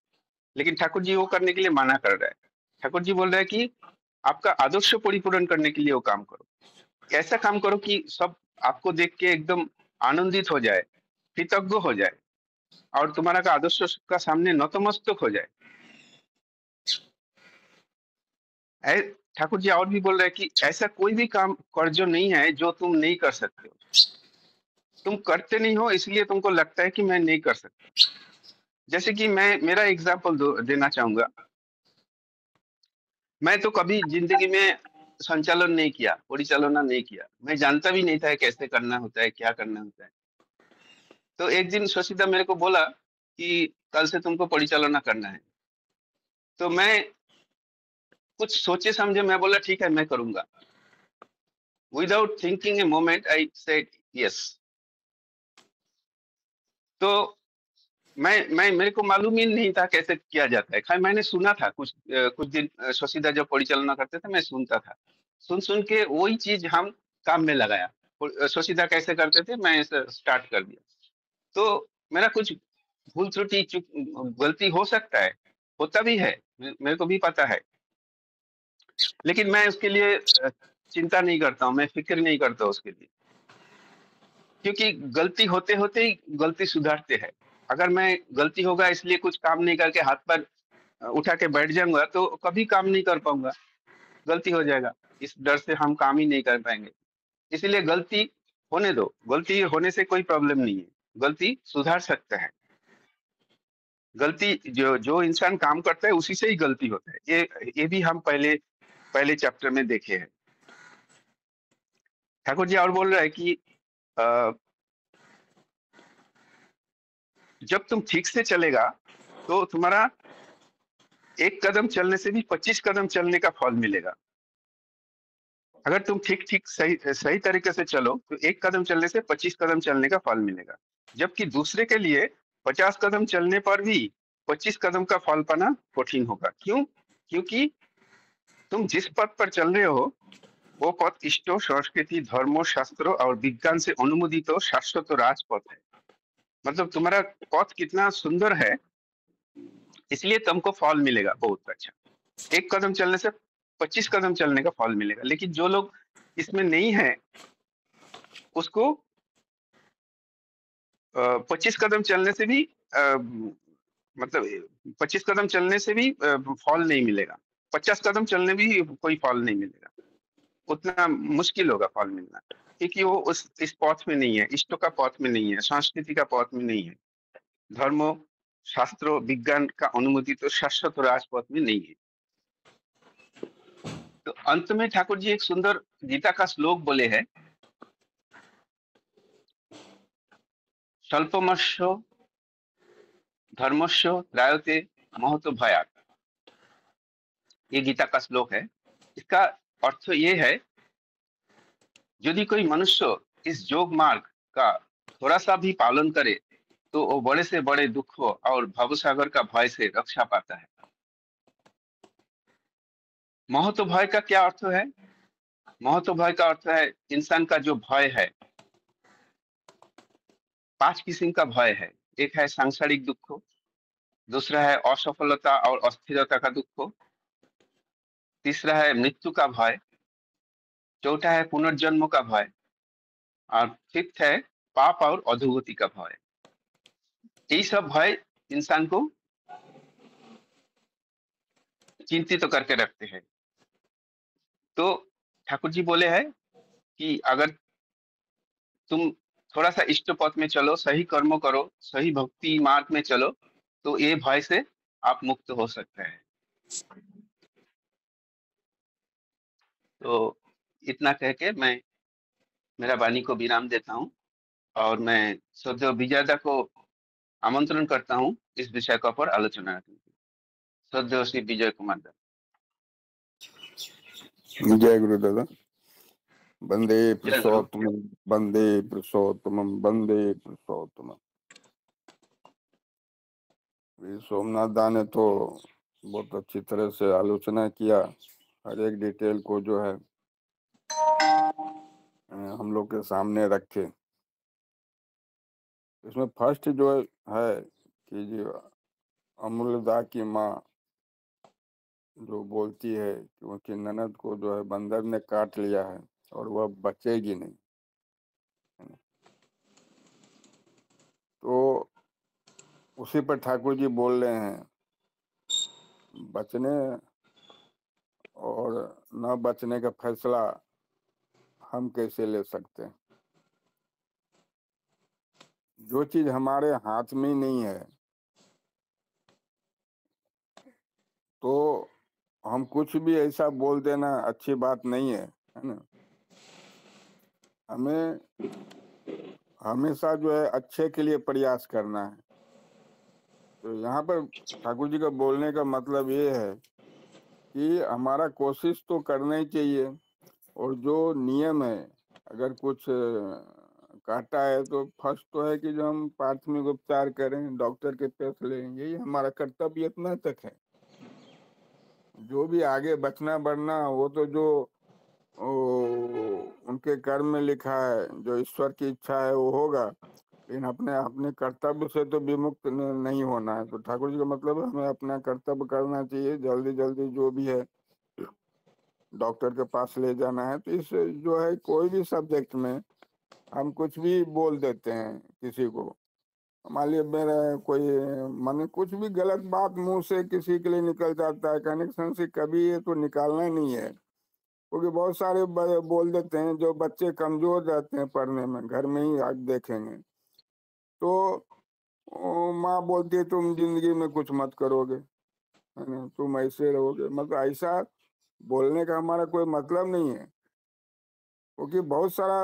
लेकिन ठाकुर जी वो करने के लिए मना कर रहा है। ठाकुर जी बोल रहा है कि आपका आदर्श परिपूर्ण करने के लिए वो काम करो। ऐसा काम करो कि सब आपको देख के एकदम आनंदित हो जाए, कृतज्ञ हो जाए, और तुम्हारा का आदर्श का सामने नतमस्तक हो जाए। ठाकुर जी और भी बोल रहे हैं कि ऐसा कोई भी काम कर जो नहीं है जो तुम नहीं कर सकते हो। तुम करते नहीं हो, इसलिए तुमको लगता है कि मैं नहीं कर सकता। जैसे कि मैं मेरा एग्जाम्पल देना चाहूंगा। मैं तो कभी जिंदगी में संचालन नहीं किया, परिचालना नहीं किया, मैं जानता भी नहीं था कैसे करना होता है, क्या करना होता है। तो एक दिन शशिदा मेरे को बोला कि कल से तुमको परिचालना करना है। तो मैं कुछ सोचे समझे मैं बोला ठीक है, मैं करूंगा। Without thinking a moment I said yes. तो मैं मेरे को मालूम ही नहीं था कैसे किया जाता है। खाली मैंने सुना था कुछ दिन शशिदा जब परिचालना करते थे, मैं सुनता था। सुन सुन के वही चीज हम काम में लगाया। शशिदा कैसे करते थे, मैं स्टार्ट कर दिया। तो मेरा कुछ भूल त्रुटि चूक गलती हो सकता है, होता भी है, मेरे को भी पता है। लेकिन मैं उसके लिए चिंता नहीं करता हूँ, मैं फिक्र नहीं करता उसके लिए, क्योंकि गलती होते होते ही गलती सुधारते हैं। अगर मैं गलती होगा इसलिए कुछ काम नहीं करके हाथ पर उठा के बैठ जाऊंगा, तो कभी काम नहीं कर पाऊंगा, गलती हो जाएगा। इस डर से हम काम ही नहीं कर पाएंगे। इसीलिए गलती होने दो, गलती होने से कोई प्रॉब्लम नहीं है, गलती सुधार सकता है। गलती जो जो इंसान काम करता है उसी से ही गलती होता है। ये भी हम पहले पहले चैप्टर में देखे हैं। ठाकुर जी और बोल रहे हैं कि अ, जब तुम ठीक से चलेगा तो तुम्हारा एक कदम चलने से भी 25 कदम चलने का फल मिलेगा। अगर तुम ठीक ठीक सही सही तरीके से चलो तो एक कदम चलने से 25 कदम चलने का फल मिलेगा। जबकि दूसरे के लिए 50 कदम चलने पर भी 25 कदम का फल पाना कठिन होगा। क्यों? क्योंकि तुम जिस पथ पर चल रहे हो, वो पथ इष्ट, संस्कृति, धर्म, शास्त्र और विज्ञान से अनुमोदित शाश्वत राजपथ है। मतलब तुम्हारा पथ कितना सुंदर है, इसलिए तुमको फल मिलेगा बहुत अच्छा। एक कदम चलने से 25 कदम चलने का फल मिलेगा। लेकिन जो लोग इसमें नहीं है, उसको 25 कदम चलने से भी मतलब 25 कदम चलने से भी फल नहीं मिलेगा। 50 कदम चलने भी कोई फल नहीं मिलेगा। उतना मुश्किल होगा फल मिलना, क्योंकि वो इस पथ में नहीं है, इष्ट का पथ में नहीं है, संस्कृति का पथ में नहीं है, धर्म शास्त्र विज्ञान का अनुमोदित शाश्वत राजपथ में नहीं है। तो अंत में ठाकुर जी एक सुंदर गीता का श्लोक बोले हैं, स्वल्पमस्य धर्मस्य त्रायते महतो भयात्। ये गीता का श्लोक है। इसका अर्थ ये है, यदि कोई मनुष्य इस योग मार्ग का थोड़ा सा भी पालन करे तो वो बड़े से बड़े दुखों और भवसागर का भय से रक्षा पाता है। महतो भय का क्या अर्थ है? महतो भय का अर्थ है इंसान का जो भय है, 5 किस्म का भय है। एक है सांसारिक दुख, दूसरा है असफलता और अस्थिरता का दुख, तीसरा है मृत्यु का भय, चौथा है पुनर्जन्म का भय, और फिफ्थ है पाप और अधोगति का भय। यही सब भय इंसान को चिंतित तो करके रखते हैं। तो ठाकुर जी बोले हैं कि अगर तुम थोड़ा सा इष्ट पथ में चलो, सही कर्म करो, सही भक्ति मार्ग में चलो, तो ये भय से आप मुक्त हो सकते हैं। तो इतना कह के मैं मेरा वाणी को विराम देता हूँ, और मैं श्रद्धेय विजयदा को आमंत्रण करता हूँ इस विषय का पर आलोचना करने की। श्रद्धेय श्री विजय कुमार दा। जय गुरु दादा। वंदे जय गुरु। पुरुषोत्तमं, वंदे पुरुषोत्तमं, वंदे पुरुषोत्तमं। सोमनाथ दा ने तो बहुत अच्छी तरह से आलोचना किया, हर एक डिटेल को जो है हम लोग के सामने रखे। इसमें फर्स्ट जो है कि जो अमूल्यदा की माँ जो बोलती है कि उनकी ननद को जो है बंदर ने काट लिया है और वह बचेगी नहीं, तो उसी पर ठाकुर जी बोल रहे हैं, बचने और न बचने का फैसला हम कैसे ले सकते हैं? जो चीज हमारे हाथ में ही नहीं है तो हम कुछ भी ऐसा बोल देना अच्छी बात नहीं है, है ना। हमें हमेशा जो है अच्छे के लिए प्रयास करना है। तो यहाँ पर ठाकुर जी का बोलने का मतलब ये है कि हमारा कोशिश तो करना ही चाहिए, और जो नियम है, अगर कुछ काटा है तो फर्स्ट तो है कि जो हम प्राथमिक उपचार करें, डॉक्टर के पास लें, यही हमारा कर्तव्य इतना तक है। जो भी आगे बचना बढ़ना वो तो जो उनके कर्म में लिखा है, जो ईश्वर की इच्छा है वो होगा, लेकिन अपने अपने कर्तव्य से तो विमुक्त नहीं होना है। तो ठाकुर जी का मतलब है हमें अपना कर्तव्य करना चाहिए, जल्दी जल्दी जो भी है डॉक्टर के पास ले जाना है। तो इस जो है कोई भी सब्जेक्ट में हम कुछ भी बोल देते हैं किसी को, मान लिया मेरा कोई मन कुछ भी गलत बात मुंह से किसी के लिए निकल जाता है, कनेक्शन से कभी ये तो निकालना नहीं है, क्योंकि बहुत सारे बोल देते हैं जो बच्चे कमजोर रहते हैं पढ़ने में, घर में ही आज देखेंगे तो माँ बोलती है तुम जिंदगी में कुछ मत करोगे, है ना, तुम ऐसे रहोगे। मतलब ऐसा बोलने का हमारा कोई मतलब नहीं है, क्योंकि बहुत सारा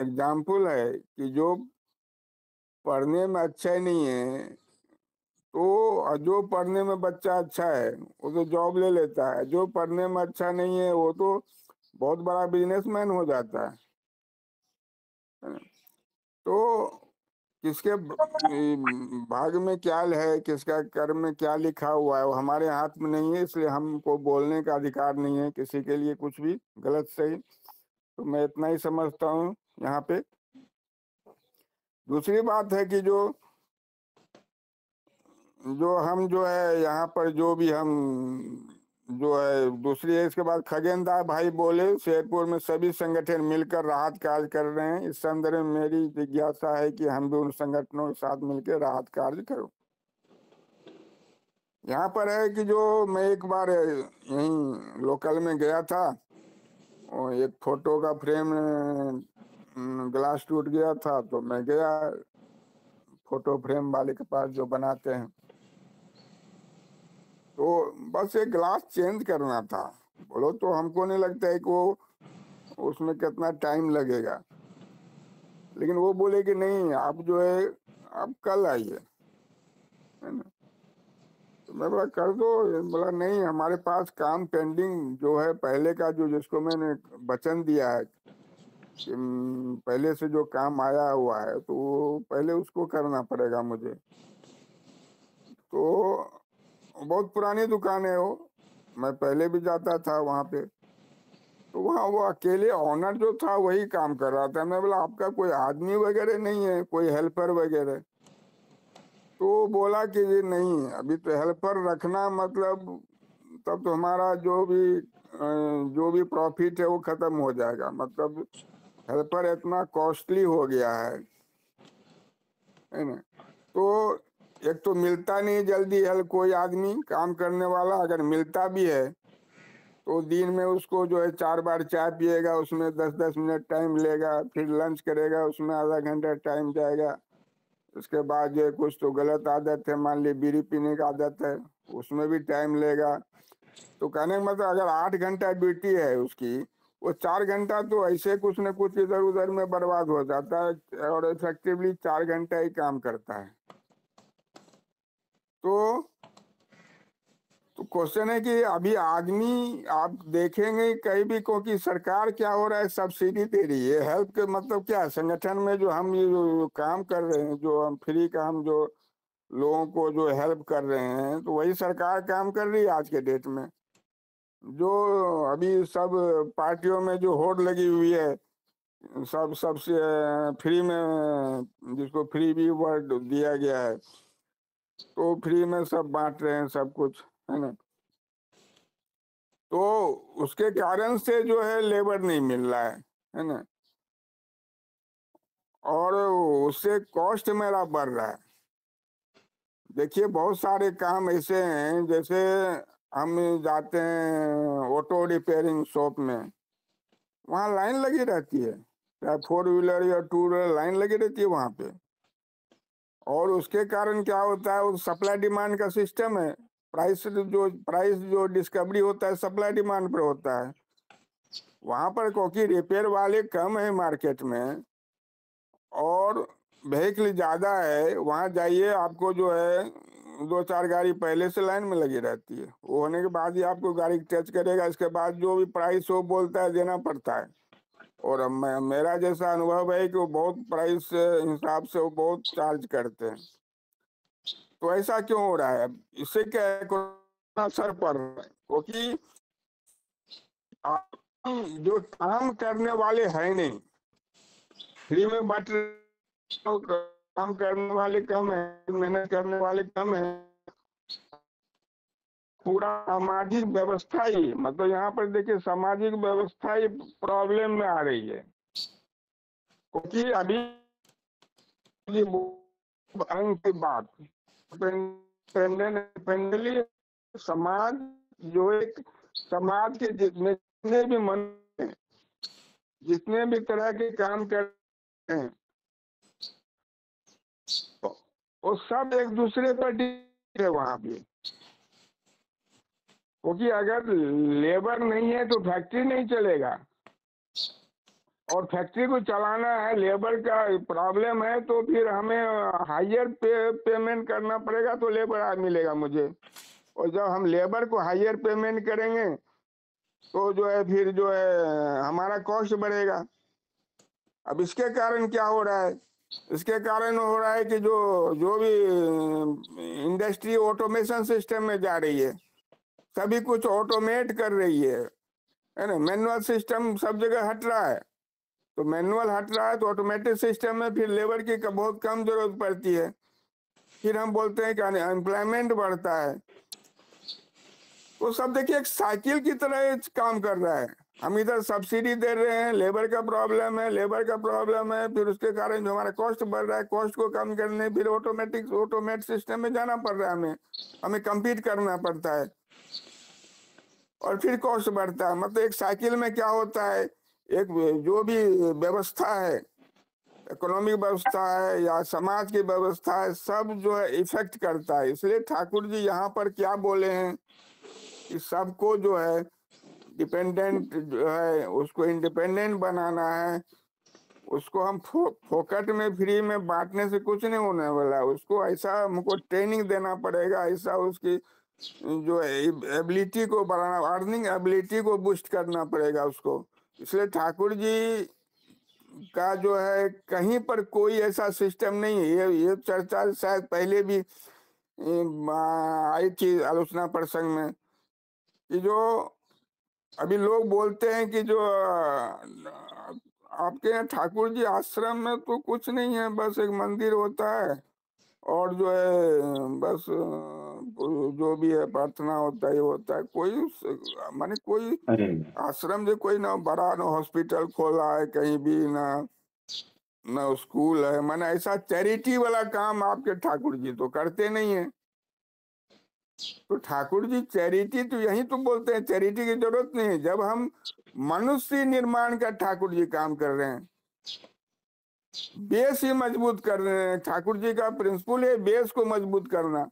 एग्जाम्पल है कि जो पढ़ने में अच्छा ही नहीं है, तो जो पढ़ने में बच्चा अच्छा है वो तो जॉब ले लेता है, जो पढ़ने में अच्छा नहीं है वो तो बहुत बड़ा बिजनेसमैन हो जाता है ना? तो किसके भाग में क्या है, किसका कर्म में क्या लिखा हुआ है वो हमारे हाथ में नहीं है, इसलिए हमको बोलने का अधिकार नहीं है किसी के लिए कुछ भी गलत सही। तो मैं इतना ही समझता हूँ यहाँ पे। दूसरी बात है कि जो हम जो है यहाँ पर जो भी हम जो है दूसरी है, इसके बाद खगेंद्र भाई बोले शेरपुर में सभी संगठन मिलकर राहत कार्य कर रहे हैं। इस संदर्भ में मेरी जिज्ञासा है कि हम भी उन संगठनों के साथ मिलकर राहत कार्य करें। यहाँ पर है कि जो मैं एक बार यहीं लोकल में गया था, और एक फोटो का फ्रेम ग्लास टूट गया था, तो मैं गया फोटो फ्रेम वाले के पास जो बनाते हैं, तो बस एक ग्लास चेंज करना था। बोलो तो हमको नहीं लगता है कि वो उसमें कितना टाइम लगेगा, लेकिन वो बोले कि नहीं आप जो है आप कल आइए, है ना। तो मैं बोला कर दो, ये बोला नहीं हमारे पास काम पेंडिंग जो है पहले का, जो जिसको मैंने वचन दिया है कि पहले से जो काम आया हुआ है तो वो पहले उसको करना पड़ेगा मुझे। तो बहुत पुरानी दुकान है वो, मैं पहले भी जाता था वहाँ पे। तो वहाँ वो अकेले ऑनर जो था वही काम कर रहा था। मैं बोला आपका कोई आदमी वगैरह नहीं है, कोई हेल्पर वगैरह? तो बोला कि ये नहीं, अभी तो हेल्पर रखना मतलब तब तो हमारा जो भी प्रॉफिट है वो खत्म हो जाएगा। मतलब हेल्पर इतना कॉस्टली हो गया है ना। तो एक तो मिलता नहीं जल्दी कोई आदमी काम करने वाला, अगर मिलता भी है तो दिन में उसको जो है 4 बार चाय पिएगा, उसमें 10-10 मिनट टाइम लेगा, फिर लंच करेगा उसमें आधा घंटा टाइम जाएगा। उसके बाद जो है कुछ तो गलत आदत है, मान ली बीड़ी पीने की आदत है, उसमें भी टाइम लेगा। तो कहने का मतलब अगर 8 घंटा ड्यूटी है उसकी, वो 4 घंटा तो ऐसे कुछ न कुछ इधर उधर में बर्बाद हो जाता है और इफेक्टिवली 4 घंटा ही काम करता है। तो क्वेश्चन है कि अभी आदमी आप देखेंगे कहीं भी, क्योंकि सरकार क्या हो रहा है, सब्सिडी दे रही है। हेल्प के मतलब क्या है, संगठन में जो हम ये जो काम कर रहे हैं, जो हम फ्री का हम जो लोगों को जो हेल्प कर रहे हैं, तो वही सरकार काम कर रही है आज के डेट में। जो अभी सब पार्टियों में जो होड़ लगी हुई है, सबसे फ्री में, जिसको फ्री भी वर्ड दिया गया है, तो फ्री में सब बांट रहे हैं सब कुछ, है ना। तो उसके कारण से जो है लेबर नहीं मिल रहा है ना, और उससे कॉस्ट मेरा बढ़ रहा है। देखिए बहुत सारे काम ऐसे हैं, जैसे हम जाते हैं ऑटो रिपेयरिंग शॉप में, वहाँ लाइन लगी रहती है, चाहे 4 व्हीलर या 2 व्हीलर लाइन लगी रहती है वहाँ पे। और उसके कारण क्या होता है, वो सप्लाई डिमांड का सिस्टम है। प्राइस जो डिस्कवरी होता है सप्लाई डिमांड पर होता है। वहाँ पर क्योंकि रिपेयर वाले कम है मार्केट में और व्हीकल ज़्यादा है, वहाँ जाइए आपको जो है 2-4 गाड़ी पहले से लाइन में लगी रहती है। वो होने के बाद ही आपको गाड़ी टच करेगा, इसके बाद जो भी प्राइस वो बोलता है देना पड़ता है। और मेरा जैसा अनुभव है कि वो बहुत प्राइस हिसाब से वो बहुत चार्ज करते हैं। तो ऐसा क्यों हो रहा है? इससे क्या है, असर पड़ रहा है क्योंकि जो काम करने वाले हैं नहीं, फ्री में बांट, काम करने वाले कम है, मेहनत करने वाले कम है। पूरा सामाजिक व्यवस्था ही, मतलब यहाँ पर देखिए सामाजिक व्यवस्था ही प्रॉब्लम में आ रही है। क्योंकि अभी अंग की बात पेंडली समाज, जो एक समाज के जितने भी मन, जितने भी तरह के काम करते हैं, वो सब एक दूसरे पर डिपेंड है वहां पे। क्योंकि अगर लेबर नहीं है तो फैक्ट्री नहीं चलेगा, और फैक्ट्री को चलाना है, लेबर का प्रॉब्लम है, तो फिर हमें हायर पेमेंट करना पड़ेगा तो लेबर मिलेगा मुझे। और जब हम लेबर को हायर पेमेंट करेंगे तो जो है फिर जो है हमारा कॉस्ट बढ़ेगा। अब इसके कारण क्या हो रहा है, इसके कारण हो रहा है कि जो भी इंडस्ट्री ऑटोमेशन सिस्टम में जा रही है, सभी कुछ ऑटोमेट कर रही है ना। मैनुअल सिस्टम सब जगह हट रहा है, तो मैनुअल हट रहा है तो ऑटोमेटिक सिस्टम में फिर लेबर की बहुत कम जरूरत पड़ती है। फिर हम बोलते हैं कि अनएम्प्लॉयमेंट बढ़ता है। तो सब देखिए एक साइकिल की तरह काम कर रहा है। हम इधर सब्सिडी दे रहे हैं, लेबर का प्रॉब्लम है, फिर उसके कारण जो हमारा कॉस्ट बढ़ रहा है, कॉस्ट को कम करने फिर ऑटोमेट सिस्टम में जाना पड़ रहा है, हमें कम्पीट करना पड़ता है और फिर कॉस्ट बढ़ता है। मतलब एक साइकिल में क्या होता है, एक जो भी व्यवस्था है इकोनॉमिक व्यवस्था है या समाज की व्यवस्था है, सब जो है इफेक्ट करता है। इसलिए ठाकुर जी यहाँ पर क्या बोले हैं कि सबको जो है डिपेंडेंट जो है उसको इंडिपेंडेंट बनाना है। उसको हम फोकट में फ्री में बांटने से कुछ नहीं होने वाला। उसको ऐसा हमको ट्रेनिंग देना पड़ेगा, ऐसा उसकी जो एबिलिटी को बढ़ाना, अर्निंग एबिलिटी को बूस्ट करना पड़ेगा उसको। इसलिए ठाकुर जी का जो है कहीं पर कोई ऐसा सिस्टम नहीं है। ये चर्चा शायद पहले भी आई थी आलोचना प्रसंग में कि जो अभी लोग बोलते हैं कि जो आपके यहाँ ठाकुर जी आश्रम में तो कुछ नहीं है, बस एक मंदिर होता है और जो है बस जो भी है प्रार्थना होता है होता है। कोई माने कोई अरे आश्रम जो कोई ना बड़ा ना हॉस्पिटल खोला है कहीं भी, ना स्कूल है, माने ऐसा चैरिटी वाला काम आपके ठाकुर जी तो करते नहीं है। तो ठाकुर जी चैरिटी तो यही तो बोलते हैं, चैरिटी की जरूरत नहीं है। जब हम मनुष्य निर्माण का ठाकुर जी काम कर रहे हैं, बेस ही मजबूत कर रहे हैं। ठाकुर जी का प्रिंसिपल है बेस को मजबूत करना।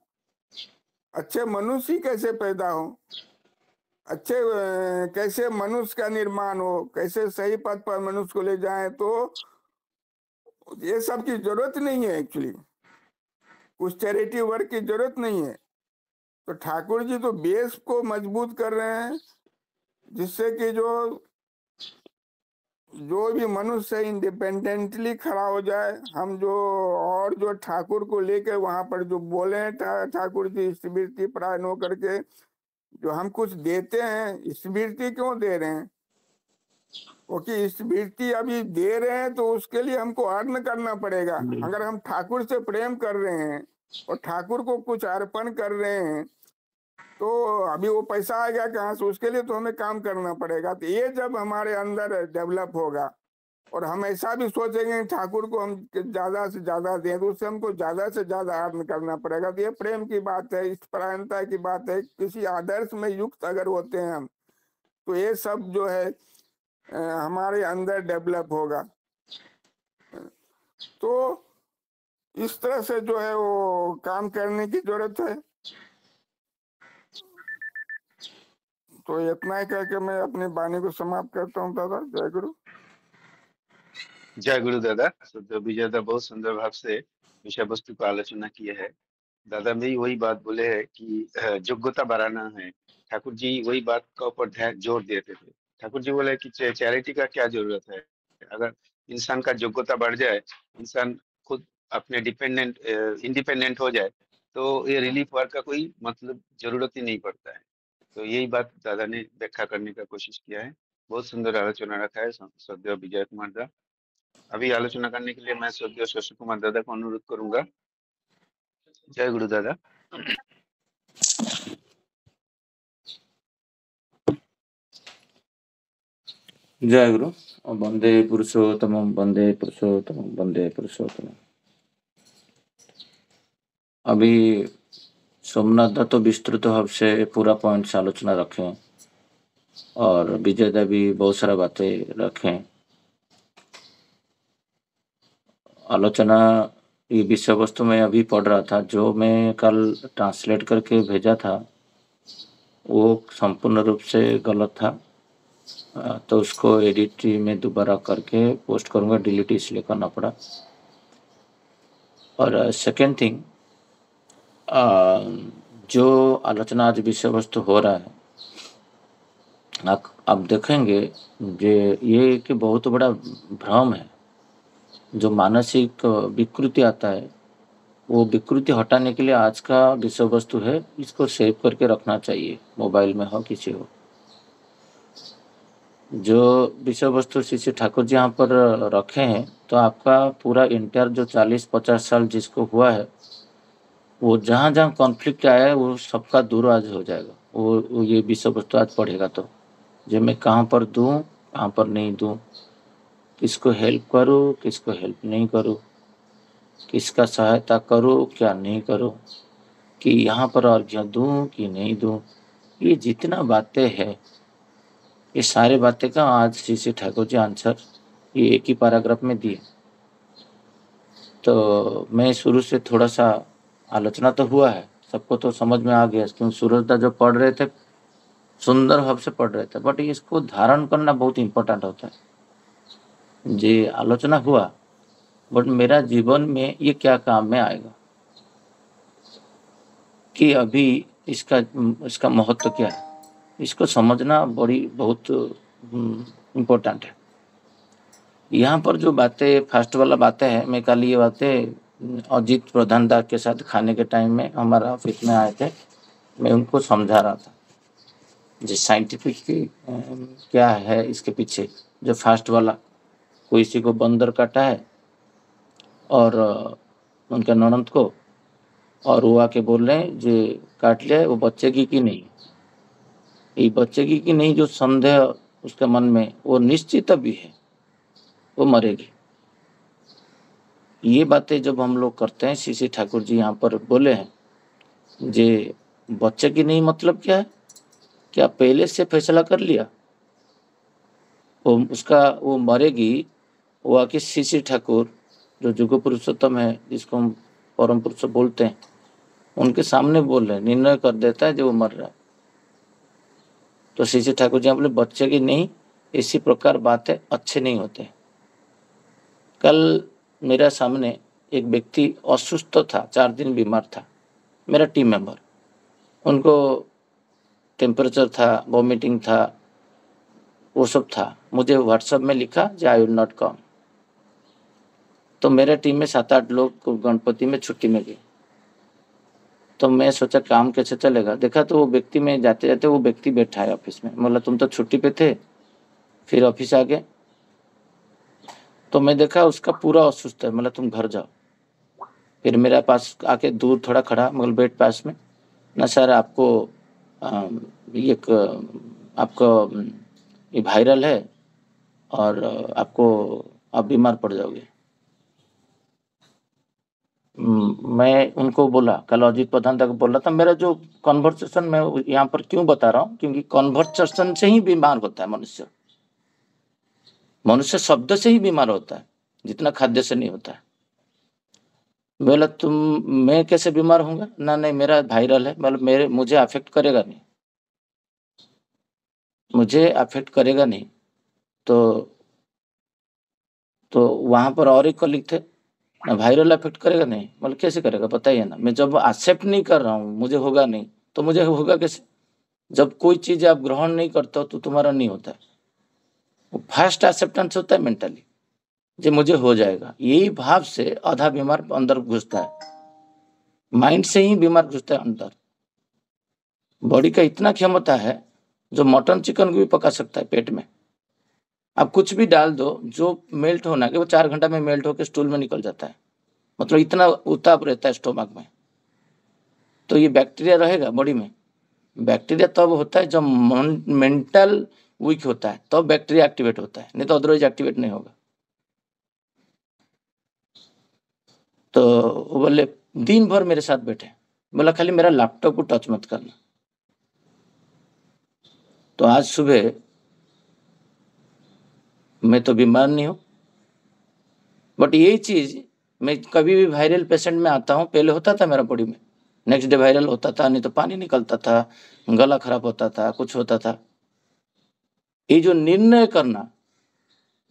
अच्छे मनुष्य कैसे पैदा हो, अच्छे कैसे मनुष्य का निर्माण हो, कैसे सही पथ पर मनुष्य को ले जाएं, तो ये सब की जरूरत नहीं है। एक्चुअली कुछ चैरिटी वर्क की जरूरत नहीं है। तो ठाकुर जी तो बेस को मजबूत कर रहे हैं, जिससे कि जो भी मनुष्य इंडिपेंडेंटली खड़ा हो जाए। हम जो और जो ठाकुर को लेकर वहां पर जो बोले हैं ठाकुर जी स्मृति परायण होकर के जो हम कुछ देते हैं, स्मृति क्यों दे रहे हैं? क्योंकि स्मृति अभी दे रहे हैं तो उसके लिए हमको अर्न करना पड़ेगा। अगर हम ठाकुर से प्रेम कर रहे हैं और ठाकुर को कुछ अर्पण कर रहे हैं तो अभी वो पैसा आएगा कहाँ से? उसके लिए तो हमें काम करना पड़ेगा। तो ये जब हमारे अंदर डेवलप होगा और हम ऐसा भी सोचेंगे ठाकुर को हम ज्यादा से ज्यादा दें, तो उससे हमको ज्यादा से ज्यादा अर्न करना पड़ेगा। तो ये प्रेम की बात है, इस परायणता की बात है। किसी आदर्श में युक्त अगर होते हैं हम, तो ये सब जो है हमारे अंदर डेवलप होगा। तो इस तरह से जो है वो काम करने की जरूरत है। तो इतना ही करके मैं अपनी वाणी को समाप्त करता हूँ दादा। जय गुरु। जय गुरु दादा। तो विजय दादा बहुत सुंदर भाव से विषय वस्तु को आलोचना किए है। दादा भी वही बात बोले है कि योग्यता बढ़ाना है। ठाकुर जी वही बात का ऊपर ध्यान जोर देते थे। ठाकुर जी बोले कि चैरिटी का क्या जरूरत है, अगर इंसान का योग्यता बढ़ जाए, इंसान खुद अपने इंडिपेंडेंट हो जाए, तो ये रिलीफ वर्क का कोई मतलब जरूरत ही नहीं पड़ता है। तो यही बात दादा ने व्याख्या करने का कोशिश किया है। बहुत सुंदर आलोचना रखा है श्रद्धेय विजय कुमार दादा। अभी आलोचना करने के लिए मैं श्रद्धेय शशि कुमार दादा को अनुरोध करूंगा। जय गुरु दादा। जय गुरु। वंदे पुरुषोत्तम वंदे पुरुषोत्तम वंदे पुरुषोत्तम। अभी सोमनाथ दा तो विस्तृत भाव से पूरा पॉइंट्स आलोचना रखे और विजय दा भी बहुत सारा बातें रखे। आलोचना ये विषय वस्तु में अभी पढ़ रहा था, जो मैं कल ट्रांसलेट करके भेजा था वो संपूर्ण रूप से गलत था। तो उसको एडिट में दोबारा करके पोस्ट करूंगा, डिलीट इसलिए करना पड़ा। और सेकेंड थिंग, जो आलोचना आज विषय वस्तु हो रहा है, आप देखेंगे ये एक बहुत बड़ा भ्रम है। जो मानसिक विकृति आता है, वो विकृति हटाने के लिए आज का विषय वस्तु है, इसको सेव करके रखना चाहिए, मोबाइल में हो किसी हो। जो विषय वस्तु श्री ठाकुर जी यहाँ पर रखे हैं, तो आपका पूरा इंटर जो 40-50 साल जिसको हुआ है, वो जहाँ जहाँ कॉन्फ्लिक्ट आया है वो सबका दूर आज हो जाएगा। वो ये विषय वस्तु आज पढ़ेगा तो जो मैं कहाँ पर दूँ, कहाँ पर नहीं दूँ, किसको हेल्प करूँ, किसको हेल्प नहीं करूँ, किसका सहायता करूँ, क्या नहीं करूँ, कि यहाँ पर अर्घ्य दूँ कि नहीं दूँ, ये जितना बातें हैं, ये सारे बातें का आज श्री ठाकुर जी आंसर ये एक ही पैराग्राफ में दिए। तो मैं शुरू से थोड़ा सा आलोचना तो हुआ है, सबको तो समझ में आ गया, क्योंकि सूरजदा जो पढ़ रहे थे सुंदर भाव से पढ़ रहे थे, बट इसको धारण करना बहुत इम्पोर्टेंट होता है। जी आलोचना हुआ, बट मेरा जीवन में ये क्या काम में आएगा कि अभी इसका महत्व क्या है, इसको समझना बहुत इम्पोर्टेंट है। यहाँ पर जो बातें फर्स्ट वाला बातें हैं, मैं कल ये बातें अजीत प्रधान दा के साथ खाने के टाइम में हमारा ऑफिस में आए थे, मैं उनको समझा रहा था जो साइंटिफिक क्या है इसके पीछे। जो फर्स्ट वाला कोई किसी को बंदर काटा है और उनके ननद को, और वो आके बोल रहे हैं जो काट लिया है वो बचेगी कि नहीं, ये बचेगी कि नहीं जो संदेह उसके मन में, वो निश्चित भी है वो मरेगी। ये बातें जब हम लोग करते हैं, सीसी ठाकुर जी यहाँ पर बोले हैं जे बचेगी नहीं मतलब क्या है, क्या पहले से फैसला कर लिया वो मरेगी। वो आके सीसी ठाकुर जो जुग पुरुषोत्तम है, जिसको हम परम पुरुष बोलते हैं, उनके सामने बोल रहे हैं, निर्णय कर देता है जो वो मर रहा है। तो सीसी ठाकुर जी बोले बचेगी नहीं, इसी प्रकार बातें अच्छे नहीं होते। कल मेरा सामने एक व्यक्ति असुस्थ था, 4 दिन बीमार था, मेरा टीम मेंबर, उनको टेम्परेचर था, वॉमिटिंग था, वो सब था। मुझे व्हाट्सएप में लिखा जो आई विल नॉट कम। तो मेरे टीम में 7-8 लोग गणपति में छुट्टी में गए। तो मैं सोचा काम कैसे चलेगा, देखा तो वो व्यक्ति में जाते जाते वो व्यक्ति बैठा है ऑफिस में। बोला तुम तो छुट्टी पे थे, फिर ऑफिस आ गए। तो मैं देखा उसका पूरा असुस्थ है, मतलब तुम घर जाओ। फिर मेरे पास आके दूर थोड़ा खड़ा, मतलब बेड पास में, ना सर आपको ये वायरल है और आप बीमार पड़ जाओगे। मैं उनको बोला, कल अजीत प्रधान तक बोला था, मेरा जो कन्वर्सेशन मैं यहाँ पर क्यों बता रहा हूँ, क्योंकि कन्वर्सेशन से ही बीमार होता है मनुष्य। मनुष्य शब्द से ही बीमार होता है, जितना खाद्य से नहीं होता है। बोला मैं कैसे बीमार होऊंगा, ना नहीं मेरा वायरल है, मतलब मुझे अफेक्ट करेगा नहीं, मुझे अफेक्ट करेगा नहीं। तो वहां पर और एक कलीग थे ना, वायरल अफेक्ट करेगा नहीं, मतलब कैसे करेगा बताइए ना। मैं जब एक्सेप्ट नहीं कर रहा हूँ, मुझे होगा नहीं, तो मुझे होगा कैसे। जब कोई चीज आप ग्रहण नहीं करते हो तो तुम्हारा नहीं होता है, फर्स्ट एक्सेप्टेंस होता है मेंटली, जो मुझे हो जाएगा। यही भाव से आधा बीमार अंदर घुसता है, माइंड से ही बीमार घुसता है अंदर। बॉडी का इतना क्षमता है जो मटन चिकन को भी पका सकता है पेट में। आप कुछ भी डाल दो, जो मेल्ट होना कि वो 4 घंटा में मेल्ट होकर स्टूल में निकल जाता है, मतलब इतना उताप रहता है स्टोमक में। तो ये बैक्टीरिया रहेगा बॉडी में। बैक्टीरिया तब होता है जब मेंटल वीक होता है, तब बैक्टीरिया एक्टिवेट होता है, नहीं तो अदरवाइज एक्टिवेट नहीं होगा। तो वो बोले दिन भर मेरे साथ बैठे, बोला खाली मेरा लैपटॉप को टच मत करना। तो आज सुबह मैं तो बीमार नहीं हूँ, बट यही चीज मैं कभी भी वायरल पेशेंट में आता हूँ, पहले होता था मेरा बॉडी में, नेक्स्ट डे वायरल होता था, नहीं तो पानी निकलता था, गला खराब होता था, कुछ होता था। ये जो निर्णय करना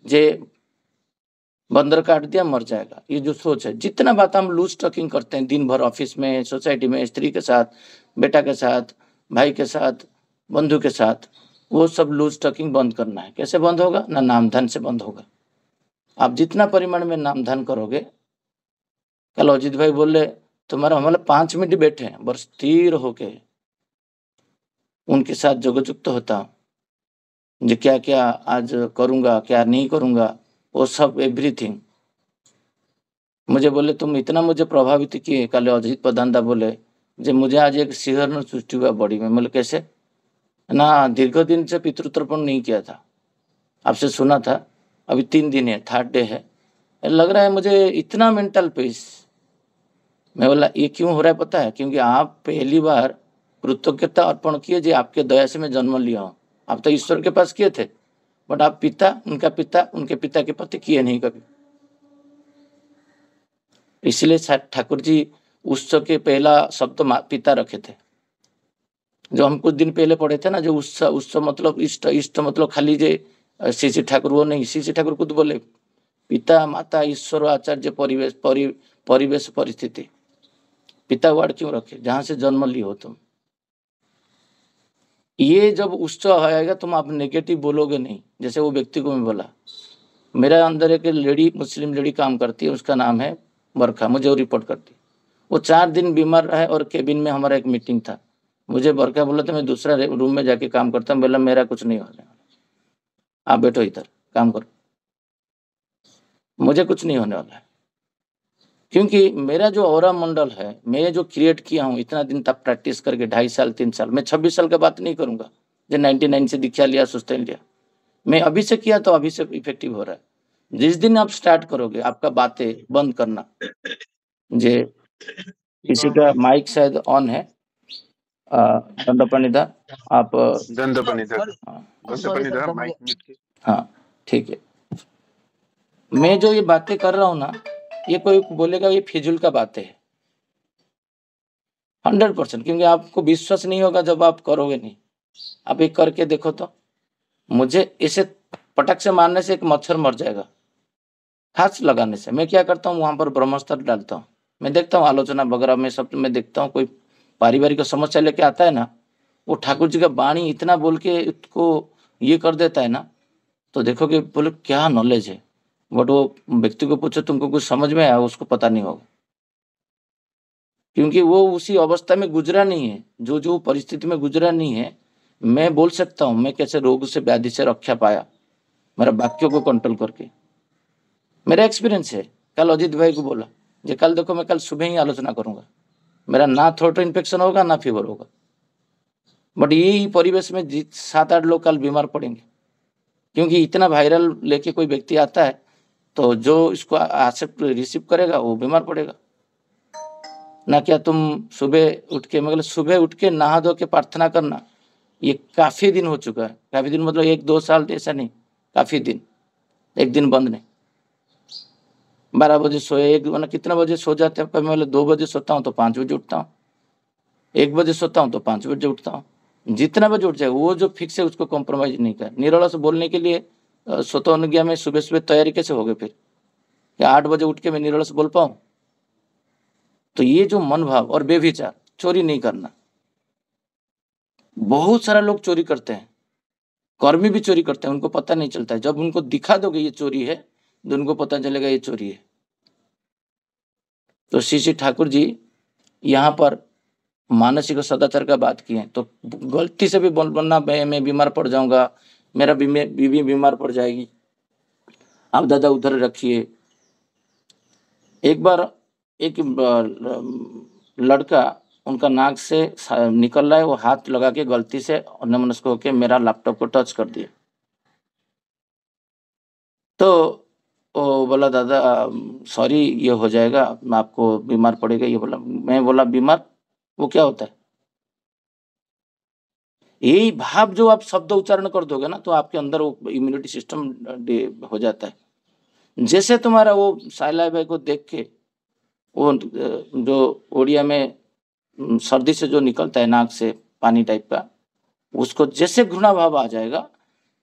जे बंदर काट दिया मर जाएगा, ये जो सोच है, जितना बात हम लूज टॉकिंग करते हैं दिन भर ऑफिस में, सोसाइटी में, स्त्री के साथ, बेटा के साथ, भाई के साथ, बंधु के साथ, वो सब लूज टॉकिंग बंद करना है। कैसे बंद होगा, ना नाम धन से बंद होगा। आप जितना परिमाण में नाम धन करोगे, कल अजीत भाई बोले तुम्हारा हमारे 5 मिनट बैठे हैं, बस स्थिर होके उनके साथ जोगजुक्त होता हूँ, जो क्या क्या आज करूंगा क्या नहीं करूंगा, वो सब एवरीथिंग। मुझे बोले तुम इतना मुझे प्रभावित किए, कल अजीत प्रधान दा बोले जो मुझे आज एक सिहरन सृष्टि हुआ बॉडी में। बोले कैसे, ना दीर्घ दिन से पितृतर्पण नहीं किया था, आपसे सुना था, अभी 3 दिन है, 3rd डे है, लग रहा है मुझे इतना मेंटल पीस। मैं बोला ये क्यों हो रहा है पता है, क्योंकि आप पहली बार कृतज्ञता अर्पण किए जो आपके दया से मैं जन्म लिया हूँ। आप तो ईश्वर के पास किए थे, बट आप उनके पिता के प्रति किए नहीं कभी। इसलिए शायद ठाकुर जी उत्सव के पहला शब्द पिता रखे थे, जो हम कुछ दिन पहले पढ़े थे ना, जो उत्सव उत्सव मतलब इष्ट, इष्ट मतलब खाली जे श्री ठाकुर, वो नहीं, श्री ठाकुर खुद बोले पिता माता ईश्वर आचार्य परिवेश परिवेश परिस्थिति। पिता वर्ड क्यों रखे? जहां से जन्म ली हो तुम। ये जब उत्सव आएगा तुम आप नेगेटिव बोलोगे नहीं। जैसे वो व्यक्ति को मैं बोला, मेरा अंदर एक लेडी, मुस्लिम लेडी काम करती है, उसका नाम है बरखा, मुझे वो रिपोर्ट करती। वो 4 दिन बीमार रहा और केबिन में हमारा एक मीटिंग था। मुझे बरखा बोला था मैं दूसरा रूम में जाके काम करता हूँ। बोला मेरा कुछ नहीं होने वाला, आप बैठो इधर काम करो, मुझे कुछ नहीं होने वाला है। क्योंकि मेरा जो ऑरा मंडल है, मैं जो क्रिएट किया हूँ इतना दिन तक प्रैक्टिस करके, 2.5 साल 3 साल, मैं 26 साल की बात नहीं करूंगा जो 99 से दीक्षा लिया, सुस्टेन लिया। मैं अभी से किया तो अभी से इफेक्टिव हो रहा है। जिस दिन आप स्टार्ट करोगे आपका बातें बंद करना। जे किसी का माइक शायद ऑन है, दंडपणिधा आप दंडपणिधा हाँ, माइक म्यूट की। हाँ ठीक है। मैं जो ये बातें कर रहा हूँ ना, ये कोई बोलेगा ये फिजूल का बातें है, 100%। क्योंकि आपको विश्वास नहीं होगा जब आप करोगे नहीं। आप एक करके देखो तो। मुझे इसे पटक से मारने से एक मच्छर मर जाएगा, हाथ लगाने से। मैं क्या करता हूँ, वहां पर ब्रह्मास्त्र डालता हूँ। मैं देखता हूँ आलोचना वगैरह में सब में देखता हूँ, कोई पारिवारिक समस्या लेके आता है ना, वो ठाकुर जी का वाणी इतना बोल के उसको ये कर देता है ना, तो देखोगे बोले क्या नॉलेज है। बट वो व्यक्ति को पूछो तुमको कुछ समझ में आया, उसको पता नहीं होगा, क्योंकि वो उसी अवस्था में गुजरा नहीं है, जो परिस्थिति में गुजरा नहीं है। मैं बोल सकता हूँ मैं कैसे रोग से व्याधि से रक्षा पाया, मेरा वाक्यों को कंट्रोल करके। मेरा एक्सपीरियंस है। कल अजीत भाई को बोला जो कल देखो मैं कल सुबह ही आलोचना करूंगा, मेरा ना थ्रोट इन्फेक्शन होगा ना फीवर होगा। बट यही परिवेश में 7-8 लोग कल बीमार पड़ेंगे, क्योंकि इतना वायरल लेके कोई व्यक्ति आता है तो जो इसको एक्सेप्ट रिसीव करेगा वो बीमार पड़ेगा ना। क्या तुम सुबह उठ के, मतलब सुबह उठ के नहा धो के प्रार्थना करना, ये काफी दिन हो चुका है। काफी दिन मतलब 1-2 साल ऐसा नहीं, काफी दिन। एक दिन बंद नहीं। 12 बजे सोए, एक मतलब कितना बजे सो जाते हैं, कभी मतलब 2 बजे सोता हूँ तो 5 बजे उठता हूँ, 1 बजे सोता हूँ तो 5 बजे उठता हूँ। जितना बजे उठ जाए वो जो फिक्स है उसको कॉम्प्रोमाइज नहीं कर। निरोला से बोलने के लिए सोता अनुज्ञा में सुबह सुबह तैयारी कैसे हो गई फिर, या 8 बजे उठ के मैं निरोला से बोल पाऊँ? तो ये जो मन भाव और बेविचार, चोरी नहीं करना। बहुत सारा लोग चोरी करते हैं, कर्मी भी चोरी करते हैं, उनको पता नहीं चलता है। जब उनको दिखा दोगे ये चोरी है तो उनको पता चलेगा ये चोरी है। तो श्री ठाकुर जी यहाँ पर मानसिक सदाचार का बात की है, तो गलती से भी बोलना मैं बीमार पड़ जाऊंगा, मेरा बीवी बीमार पड़ जाएगी, आप दादा उधर रखिए। एक बार एक लड़का उनका नाक से निकल रहा है, वो हाथ लगा के गलती से अन्यमनस्क होकर मेरा लैपटॉप को टच कर दिया। तो वो बोला दादा सॉरी ये हो जाएगा, आपको बीमार पड़ेगा। ये बोला, मैं बोला बीमार वो क्या होता है? यही भाव जो आप शब्द उच्चारण कर दोगे ना तो आपके अंदर वो इम्यूनिटी सिस्टम हो जाता है। जैसे तुम्हारा वो साइला भाई को देख के वो जो ओडिया में सर्दी से जो निकलता है नाक से पानी टाइप का, उसको जैसे घृणा भाव आ जाएगा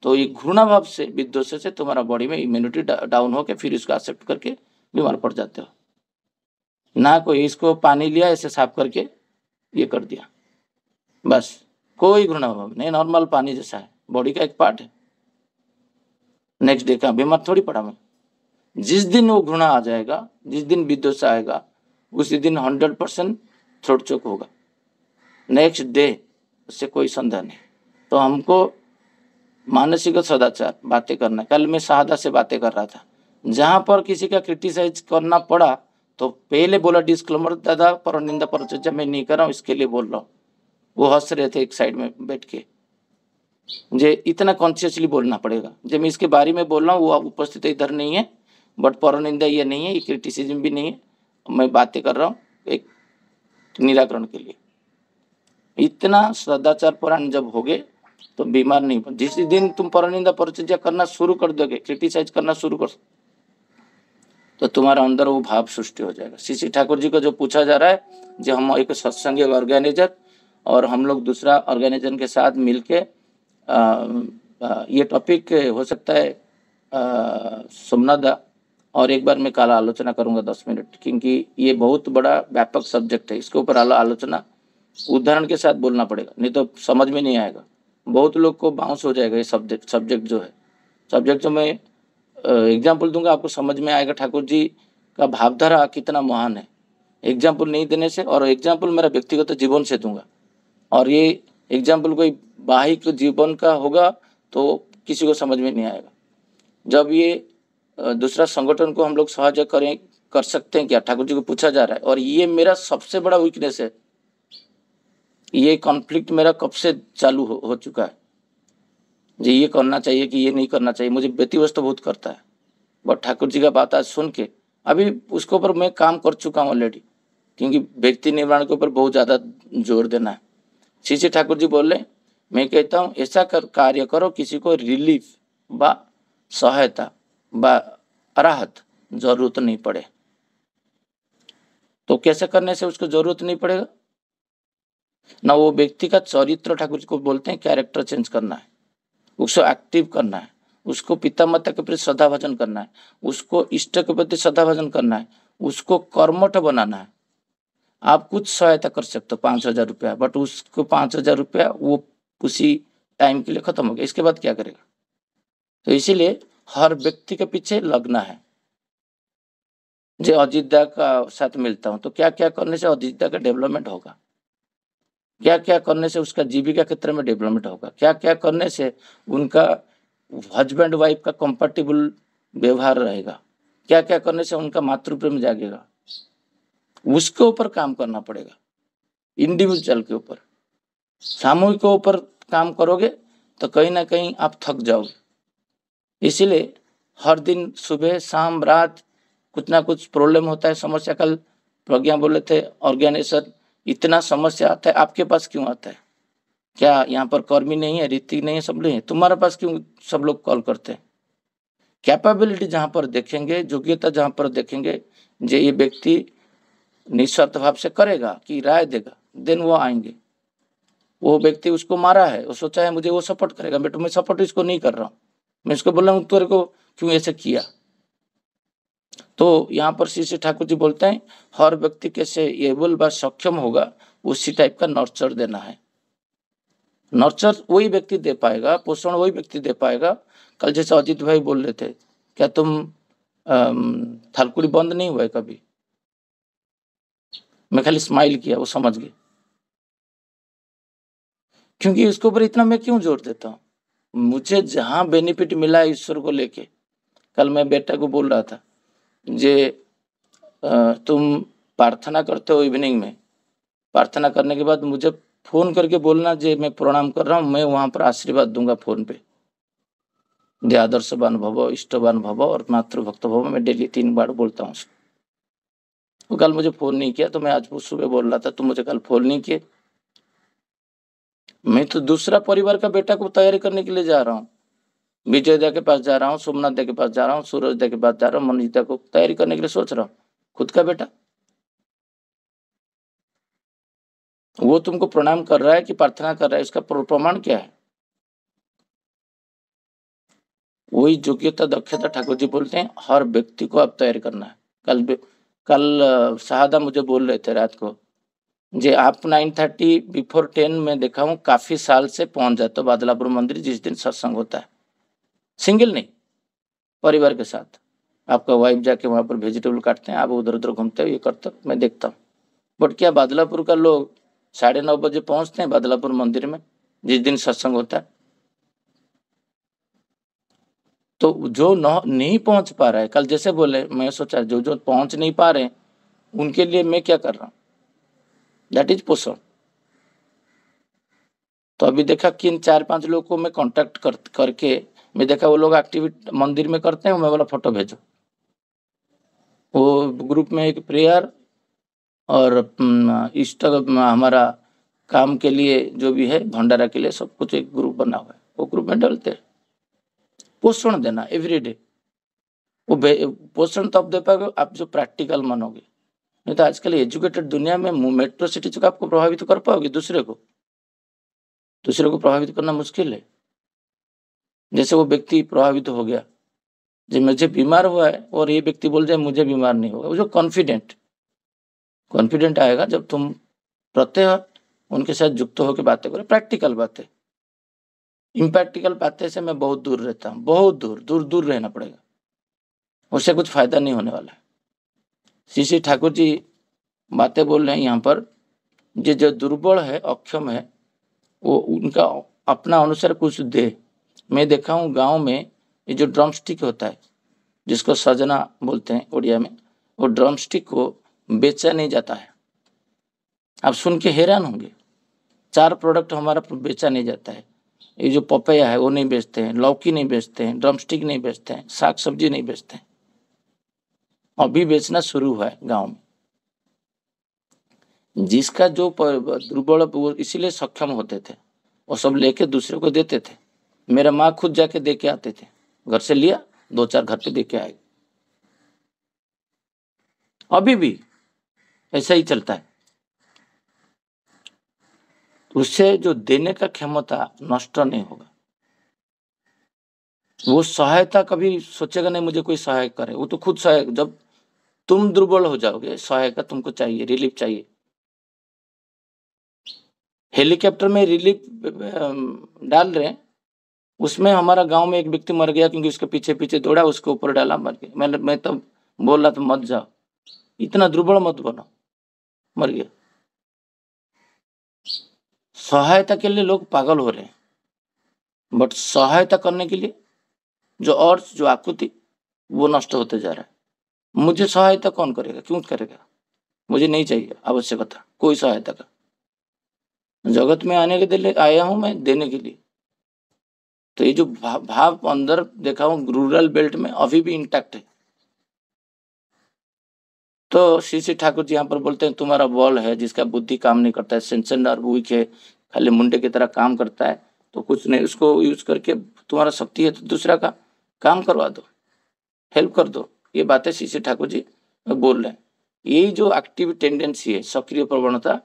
तो ये घृणा भाव से विद्वेष से तुम्हारा बॉडी में इम्यूनिटी डाउन होकर फिर इसको एक्सेप्ट करके बीमार पड़ जाते हो। ना कोई इसको पानी लिया ऐसे साफ करके ये कर दिया, बस कोई घृणा भाव नहीं, नॉर्मल पानी जैसा है, बॉडी का एक पार्ट है। नेक्स्ट डे का बीमार थोड़ी पड़ा मैं। जिस दिन वो घृणा आ जाएगा, जिस दिन विद्वेष आएगा, उसी दिन 100% थ्रोट चोक होगा, नेक्स्ट डे, उससे कोई संदेह नहीं। तो हमको मानसिक सदाचार बातें करना। कल मैं शहादा से बातें कर रहा था, जहां पर किसी का क्रिटिसाइज करना पड़ा तो पहले बोला डिस्क्लेमर, दादा पर निंदा पर चर्चा मैं नहीं कर रहा हूँ, इसके लिए बोल रहा हूँ। वो हंस रहे थे एक साइड में बैठ के। मुझे इतना कॉन्शियसली बोलना पड़ेगा, जब मैं इसके बारे में बोल रहा हूँ वो उपस्थित इधर नहीं है, बट पर निंदा ये नहीं है, ये क्रिटिसिज्म भी नहीं है, मैं बातें कर रहा हूँ एक निराकरण के लिए। इतना सदाचार परायण जब होगे तो बीमार नहीं पड़। जिस दिन तुम परनिंदा परिचर्या करना शुरू कर दोगे, क्रिटिसाइज करना शुरू कर, तो तुम्हारा अंदर वो भाव सृष्टि हो जाएगा। श्री ठाकुर जी को जो पूछा जा रहा है, जो हम एक सत्संगी ऑर्गेनाइजर और हम लोग दूसरा ऑर्गेनाइजेशन के साथ मिलके ये टॉपिक हो सकता है सोमनाथ दा, और एक बार मैं कल आलोचना करूंगा 10 मिनट, क्योंकि ये बहुत बड़ा व्यापक सब्जेक्ट है। इसके ऊपर आलोचना उदाहरण के साथ बोलना पड़ेगा, नहीं तो समझ में नहीं आएगा। बहुत लोग को बाउंस हो जाएगा ये सब्जेक्ट जो है। सब्जेक्ट जो मैं एग्जाम्पल दूंगा आपको समझ में आएगा ठाकुर जी का भावधारा कितना महान है। एग्जाम्पल नहीं देने से, और एग्जाम्पल मेरा व्यक्तिगत जीवन से दूंगा, और ये एग्जाम्पल कोई बाहिक जीवन का होगा तो किसी को समझ में नहीं आएगा। जब ये दूसरा संगठन को हम लोग सहयोग कर सकते हैं क्या, ठाकुर जी को पूछा जा रहा है। और ये मेरा सबसे बड़ा वीकनेस है। ये कॉन्फ्लिक्ट मेरा कब से चालू हो चुका है, जी ये करना चाहिए कि ये नहीं करना चाहिए। मुझे व्यतिवस्त बहुत करता है, बट ठाकुर जी का बात आज सुन के अभी उसके ऊपर मैं काम कर चुका हूँ ऑलरेडी, क्योंकि व्यक्ति निर्माण के ऊपर बहुत ज़्यादा जोर देना है। श्री ठाकुर जी बोले, मैं कहता हूँ ऐसा कार्य करो किसी को रिलीफ व सहायता व राहत जरूरत नहीं पड़े। तो कैसे करने से उसको जरूरत नहीं पड़ेगा ना, वो व्यक्ति का चरित्र ठाकुर जी को बोलते हैं कैरेक्टर चेंज करना है, उसको एक्टिव करना है, उसको पिता माता के प्रति श्रद्धा भजन करना है, उसको इष्ट के प्रति श्रद्धा भजन करना है, उसको कर्मठ बनाना है। आप कुछ सहायता कर सकते हो 5,000 रुपया, बट उसको 5,000 रुपया वो उसी टाइम के लिए खत्म हो गया, इसके बाद क्या करेगा। तो इसीलिए हर व्यक्ति के पीछे लगना है। जो अजितदा का साथ मिलता हूँ तो क्या क्या करने से अजितदा का डेवलपमेंट होगा, क्या क्या करने से उसका जीविका क्षेत्र में डेवलपमेंट होगा, क्या क्या करने से उनका हस्बैंड वाइफ का कंपैटिबल व्यवहार रहेगा, क्या क्या करने से उनका मातृप्रेम जागेगा, उसके ऊपर काम करना पड़ेगा। इंडिविजुअल के ऊपर, सामूहिक के ऊपर काम करोगे तो कहीं ना कहीं आप थक जाओगे। इसीलिए हर दिन सुबह शाम रात कुछ ना कुछ प्रॉब्लम होता है, समस्या। कल प्रज्ञा बोले थे ऑर्गेनाइजेशन इतना समस्या आता है, आपके पास क्यों आता है? क्या यहाँ पर कर्मी नहीं है, ऋतिक नहीं है, सब नहीं है, तुम्हारे पास क्यों सब लोग कॉल करते हैं? कैपेबिलिटी जहाँ पर देखेंगे, योग्यता जहाँ पर देखेंगे, जो ये व्यक्ति निस्वार्थ भाव से करेगा कि राय देगा, देन वो आएंगे। वो व्यक्ति उसको मारा है, वो सोचा है मुझे वो सपोर्ट करेगा, बट मैं सपोर्ट इसको नहीं कर रहा हूँ, मैं इसको बोल रहा हूँ तेरे को क्यों ऐसे किया। तो यहाँ पर श्री ठाकुर जी बोलते हैं हर व्यक्ति कैसे एबल व सक्षम होगा उसी टाइप का नर्चर देना है। नर्चर वही व्यक्ति दे पाएगा, पोषण वही व्यक्ति दे पाएगा। कल जैसे अजीत भाई बोल रहे थे, क्या तुम थालकुड़ी बंद नहीं हुआ है कभी? मैं खाली स्माइल किया, वो समझ गए, क्योंकि इसके ऊपर इतना मैं क्यों जोर देता हूँ। मुझे जहां बेनिफिट मिला है ईश्वर को लेके, कल मैं बेटा को बोल रहा था, जे तुम प्रार्थना करते हो इवनिंग में, प्रार्थना करने के बाद मुझे फोन करके बोलना जे मैं प्रणाम कर रहा हूँ, मैं वहां पर आशीर्वाद दूंगा फोन पे, जे आदर्शवान भव, इष्टवान भव और मातृभक्त भव। मैं डेली 3 बार बोलता हूँ। वो कल मुझे फोन नहीं किया, तो मैं आज सुबह बोल रहा था तुम मुझे कल फोन नहीं किए। मैं तो दूसरा परिवार का बेटा को तैयारी करने के लिए जा रहा हूँ, विजय दा के पास जा रहा हूँ, सोमनाथ दा के पास जा रहा हूँ, सूरज दा के पास जा रहा हूँ, मनीष दा को तैयारी करने के लिए सोच रहा हूँ। खुद का बेटा वो तुमको प्रणाम कर रहा है कि प्रार्थना कर रहा है, इसका प्रमाण क्या है? वही योग्यता दक्षता ठाकुर जी बोलते हैं हर व्यक्ति को आप तैयार करना है। कल शाहदा मुझे बोल रहे थे रात को, जे आप 9:30 बिफोर 10 में देखा हूँ काफी साल से पहुंच जाते हो बादलापुर मंदिर जिस दिन सत्संग होता है, सिंगल नहीं परिवार के साथ। आपका वाइफ जाके वहां पर वेजिटेबल काटते हैं, आप उधर उधर घूमते हो, ये करते हो, मैं देखता हूँ। बट क्या बादलापुर का लोग 9:30 बजे पहुंचते हैं बादलापुर मंदिर में जिस दिन सत्संग होता है? तो जो नहीं पहुंच पा रहा है, कल जैसे बोले, मैं सोचा जो पहुंच नहीं पा रहे उनके लिए मैं क्या कर रहा हूँ, दैट इज पोषण। तो अभी देखा किन 4-5 लोगों को मैं कांटेक्ट करके मैं देखा वो लोग एक्टिविटी मंदिर में करते हैं, मैं बोला फोटो भेजो। वो ग्रुप में एक प्रेयर और इष्ट हमारा काम के लिए जो भी है भंडारा के लिए सब कुछ एक ग्रुप बना हुआ है, वो ग्रुप में डालते हैं। पोषण देना एवरीडे, वो पोषण तब दे पाओगे आप जो प्रैक्टिकल मानोगे। नहीं तो आजकल एजुकेटेड दुनिया में मेट्रो सिटी जो आपको प्रभावित कर पाओगे, दूसरे को प्रभावित करना मुश्किल है। जैसे वो व्यक्ति प्रभावित हो गया, जो मुझे बीमार हुआ है और ये व्यक्ति बोल जाए मुझे बीमार नहीं होगा, वो जो कॉन्फिडेंट आएगा जब तुम प्रत्येक उनके साथ युक्त होकर बातें करो, प्रैक्टिकल बातें। इम्प्रैक्टिकल बातें से मैं बहुत दूर रहता हूँ, बहुत दूर रहना पड़ेगा, उससे कुछ फायदा नहीं होने वाला है। श्री ठाकुर जी बातें बोल रहे हैं यहाँ पर, जो दुर्बल है, अक्षम है, वो उनका अपना अनुसार कुछ दे। मैं देखा हूँ गांव में ये जो ड्रम स्टिक होता है, जिसको सजना बोलते हैं उड़िया में, वो ड्रम स्टिक को बेचा नहीं जाता है। आप सुन के हैरान होंगे, 4 प्रोडक्ट हमारा बेचा नहीं जाता है। ये जो पपैया है वो नहीं बेचते हैं, लौकी नहीं बेचते हैं, ड्रम स्टिक नहीं बेचते हैं, साग सब्जी नहीं बेचते हैं। अभी बेचना शुरू हुआ है गाँव में। जिसका जो दुर्बल, वो इसीलिए सक्षम होते थे, वो सब लेके दूसरे को देते थे। मेरा माँ खुद जाके दे के आते थे, घर से लिया 2-4 घर पे दे के आए। अभी भी ऐसा ही चलता है। उससे जो देने का क्षमता नष्ट नहीं होगा। वो सहायता कभी सोचेगा नहीं मुझे कोई सहायक करे, वो तो खुद सहायक। जब तुम दुर्बल हो जाओगे, सहायता तुमको चाहिए, रिलीफ चाहिए। हेलीकॉप्टर में रिलीफ डाल रहे हैं, उसमें हमारा गांव में एक व्यक्ति मर गया क्योंकि उसके पीछे पीछे दौड़ा, उसके ऊपर डाला, मर गया। मैं तब बोल रहा था मत जाओ, इतना दुर्बल मत बनो, मर गया। सहायता के लिए लोग पागल हो रहे हैं, बट सहायता करने के लिए जो आकृति वो नष्ट होते जा रहा है। मुझे सहायता कौन करेगा, क्यों करेगा? मुझे नहीं चाहिए आवश्यकता कोई सहायता का। जगत में आने के लिए आया हूं मैं, देने के लिए। तो ये जो भाव अंदर देखा हूं रूरल बेल्ट में अभी भी इंटैक्ट है। तो श्री ठाकुर जी यहाँ पर बोलते हैं तुम्हारा बॉल है जिसका बुद्धि काम नहीं करता है, सेंसर नर्व वीक है, खाली मुंडे की तरह काम करता है, तो कुछ नहीं, उसको यूज करके तुम्हारा शक्ति है तो दूसरा का काम करवा दो, हेल्प कर दो। ये बातें श्री ठाकुर जी बोल रहे हैं। यही जो एक्टिव टेंडेंसी है, सक्रिय प्रवणता,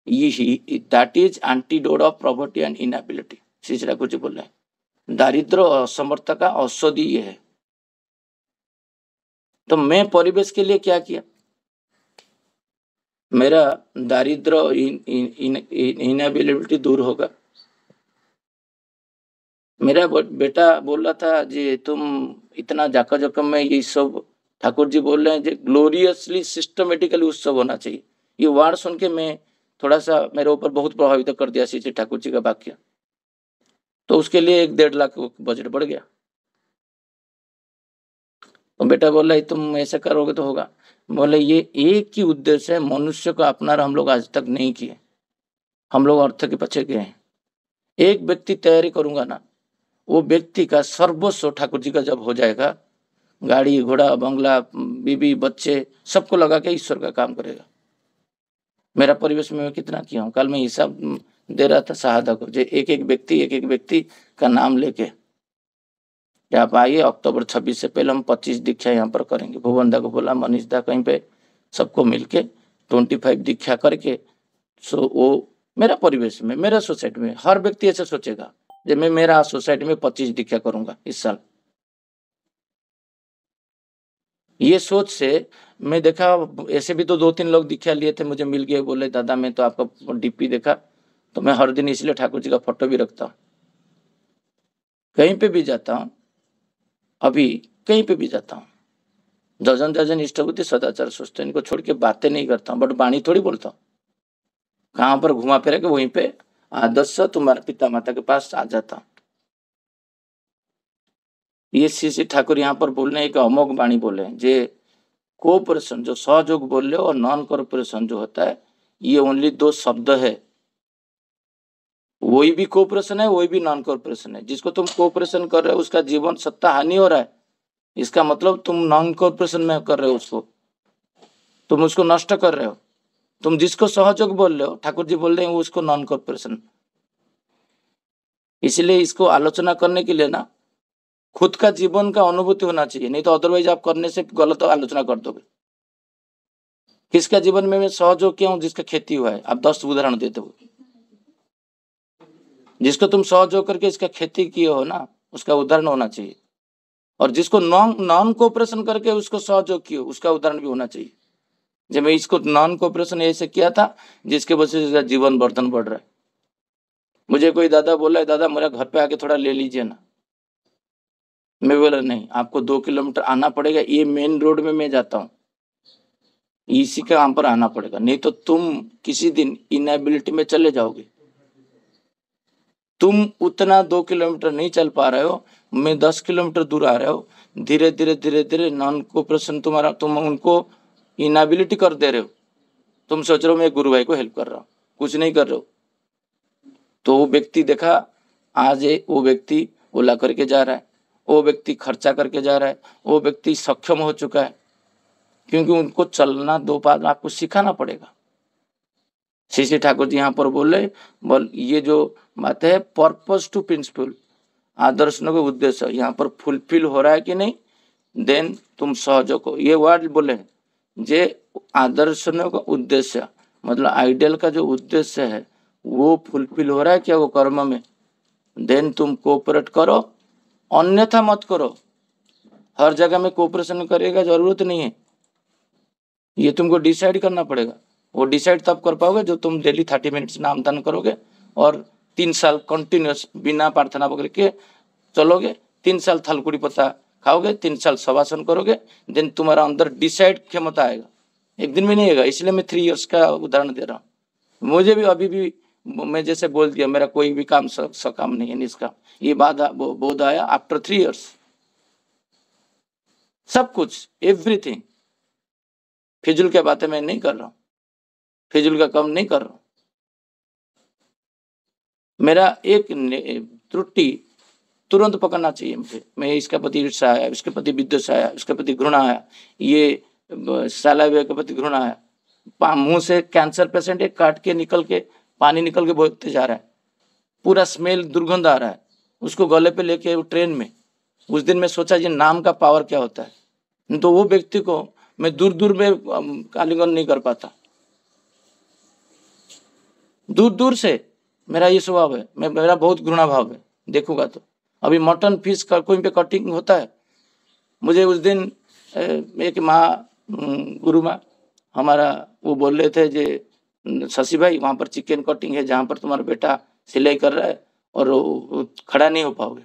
ये that is antidote of property and inability. Shri Thakur ji बोल रहे हैं दारिद्र और असमर्थता का औषधि ये है। तो मैं परिवेश के लिए क्या किया? मेरा दारिद्र और इनएबिलिटी दूर होगा। मेरा बेटा बोल रहा था जी तुम इतना जाका जकम में ये सब ठाकुर जी बोल रहे हैं, जो ग्लोरियसली सिस्टमेटिकली उत्सव होना चाहिए। ये वर्ड सुन के मैं थोड़ा सा, मेरे ऊपर बहुत प्रभावित कर दिया श्री ठाकुर जी का वाक्य। तो उसके लिए 1-1.5 लाख बजट बढ़ गया। तो बेटा बोला तुम ऐसा करोगे तो होगा। बोले ये एक ही उद्देश्य है, मनुष्य को अपना हम लोग आज तक नहीं किए, हम लोग अर्थ के पीछे गए हैं। एक व्यक्ति तैयारी करूंगा ना, वो व्यक्ति का सर्वस्व ठाकुर जी का जब हो जाएगा, गाड़ी घोड़ा बंगला बीबी बच्चे सबको लगा के ईश्वर का काम करेगा। मेरा परिवेश में मैं कितना किया हूँ, कल मैं हिसाब दे रहा था शहादा को, जो एक एक व्यक्ति का नाम लेके आप आइए, अक्टूबर 26 से पहले हम 25 दीक्षा यहाँ पर करेंगे। भुवन दा को बोला, मनीष दा कहीं पे सबको मिलके 25 दीक्षा करके, सो वो मेरा परिवेश में, मेरा सोसाइटी में हर व्यक्ति ऐसा सोचेगा जब मैं मेरा सोसाइटी में 25 दीक्षा करूंगा इस साल। ये सोच से मैं देखा, ऐसे भी तो 2-3 लोग दीक्षा लिए थे, मुझे मिल गए, बोले दादा मैं तो आपका डीपी देखा, तो मैं हर दिन इसलिए ठाकुर जी का फोटो भी रखता हूँ। कहीं पे भी जाता हूँ, अभी कहीं पे भी जाता हूँ, जजन इष्टबुद्धि सदाचार सोचते, इनको छोड़ के बातें नहीं करता हूँ, बट वाणी थोड़ी बोलता हूँ। कहाँ पर घुमा फिरा के वहीं पे आदर्श तुम्हारे पिता माता के पास आ जाता हूँ। ये श्री ठाकुर यहाँ पर बोल रहे हैं, एक अमोघ वाणी बोले हैं, जे कोऑपरेशन जो सहयोग बोल रहे हो और नॉन कोऑपरेशन जो होता है, ये ओनली 2 शब्द है। वही भी कोऑपरेशन है, वही भी नॉन कोऑपरेशन है। जिसको तुम कोऑपरेशन कर रहे हो उसका जीवन सत्ता हानि हो रहा है, इसका मतलब तुम नॉन कोऑपरेशन में कर रहे हो, उसको तुम उसको नष्ट कर रहे हो। तुम जिसको सहयोग बोल रहे हो, ठाकुर जी बोल रहे हैं, उसको नॉन कोऑपरेशन। इसलिए इसको आलोचना करने के लिए ना खुद का जीवन का अनुभूति होना चाहिए, नहीं तो अदरवाइज आप करने से गलत आलोचना कर दोगे। किसका जीवन में मैं सहयोग किया हूं? जिसका खेती हुआ है। आप 10 उदाहरण देते हो, जिसको तुम सहयोग करके इसका खेती किए हो ना, उसका उदाहरण होना चाहिए। और जिसको नॉन कोऑपरेशन करके उसको सहयोग किए, उसका उदाहरण भी होना चाहिए। जब मैं इसको नॉन कोऑपरेशन ऐसे किया था जिसके वजह से जीवन वर्धन बढ़ रहा है। मुझे कोई दादा बोला है, दादा मेरा घर पे आके थोड़ा ले लीजिए ना। मैं बोला नहीं, आपको 2 किलोमीटर आना पड़ेगा, ये मेन रोड में मैं जाता हूँ, इसी के यहाँ पर आना पड़ेगा, नहीं तो तुम किसी दिन इनएबिलिटी में चले जाओगे। तुम उतना 2 किलोमीटर नहीं चल पा रहे हो, मैं 10 किलोमीटर दूर आ रहे हो, धीरे धीरे नॉन कोऑपरेशन तुम्हारा, तुम उनको इनएबिलिटी कर दे रहे हो। तुम सोच रहे हो मैं गुरु भाई को हेल्प कर रहा हूँ, कुछ नहीं कर रहे हो। तो वो व्यक्ति देखा, आज वो व्यक्ति ओला करके जा रहा है, वो व्यक्ति खर्चा करके जा रहा है, वो व्यक्ति सक्षम हो चुका है, क्योंकि उनको चलना 2 पाद आपको सिखाना पड़ेगा। श्री ठाकुर जी यहाँ पर बोल ये जो बात है पर्पस टू प्रिंसिपल, आदर्शों के उद्देश्य यहाँ पर फुलफिल हो रहा है कि नहीं, देन तुम सहयोग को, ये वर्ड बोले जे आदर्शों का उद्देश्य मतलब आइडियल का जो उद्देश्य है वो फुलफिल हो रहा है क्या वो कर्म में, देन तुम कोऑपरेट करो, अन्यथा मत करो। हर जगह में कोऑपरेशन करेगा जरूरत नहीं है, ये तुमको डिसाइड करना पड़ेगा। वो डिसाइड तब कर पाओगे जो तुम डेली 30 मिनट्स नाम दान करोगे और 3 साल कंटिन्यूस बिना प्रार्थना वगैरह के चलोगे, 3 साल थलकुड़ी पत्ता खाओगे, 3 साल शवासन करोगे, देन तुम्हारा अंदर डिसाइड क्षमता आएगा। एक दिन में नहीं आएगा, इसलिए मैं 3 इयर्स का उदाहरण दे रहा हूँ। मुझे भी अभी भी मैं जैसे बोल दिया मेरा कोई भी काम सकाम नहीं है निष्काम, ये बोध आया आफ्टर 3 इयर्स। सब कुछ एवरीथिंग, फिजूल के बातें मैं नहीं कर रहा हूँ, फिजूल का काम नहीं कर रहा हूँ। मेरा एक त्रुटि तुरंत पकड़ना चाहिए मुझे, मैं इसके प्रति ईर्ष्या आया, इसके प्रति विद्वेष आया, इसके प्रति घृणा आया, ये साला के प्रति घृणा आया, मुंह से कैंसर पेशेंट एक काट के निकल के पानी निकल के बोलते जा रहा है, पूरा स्मेल दुर्गंध आ रहा है, उसको गले पे लेके ट्रेन में। उस दिन मैं सोचा ये नाम का पावर क्या होता है, तो वो व्यक्ति को मैं दूर दूर में आलिंगन नहीं कर पाता, दूर दूर से मेरा ये स्वभाव है, मेरा बहुत घृणा भाव है। देखूंगा तो अभी मटन फिश का कोई पे कटिंग होता है, मुझे उस दिन एक माँ गुरु माँ हमारा वो बोल रहे थे जे शशि भाई वहाँ पर चिकन कटिंग है जहाँ पर तुम्हारा बेटा सिलाई कर रहा है और खड़ा नहीं हो पाओगे।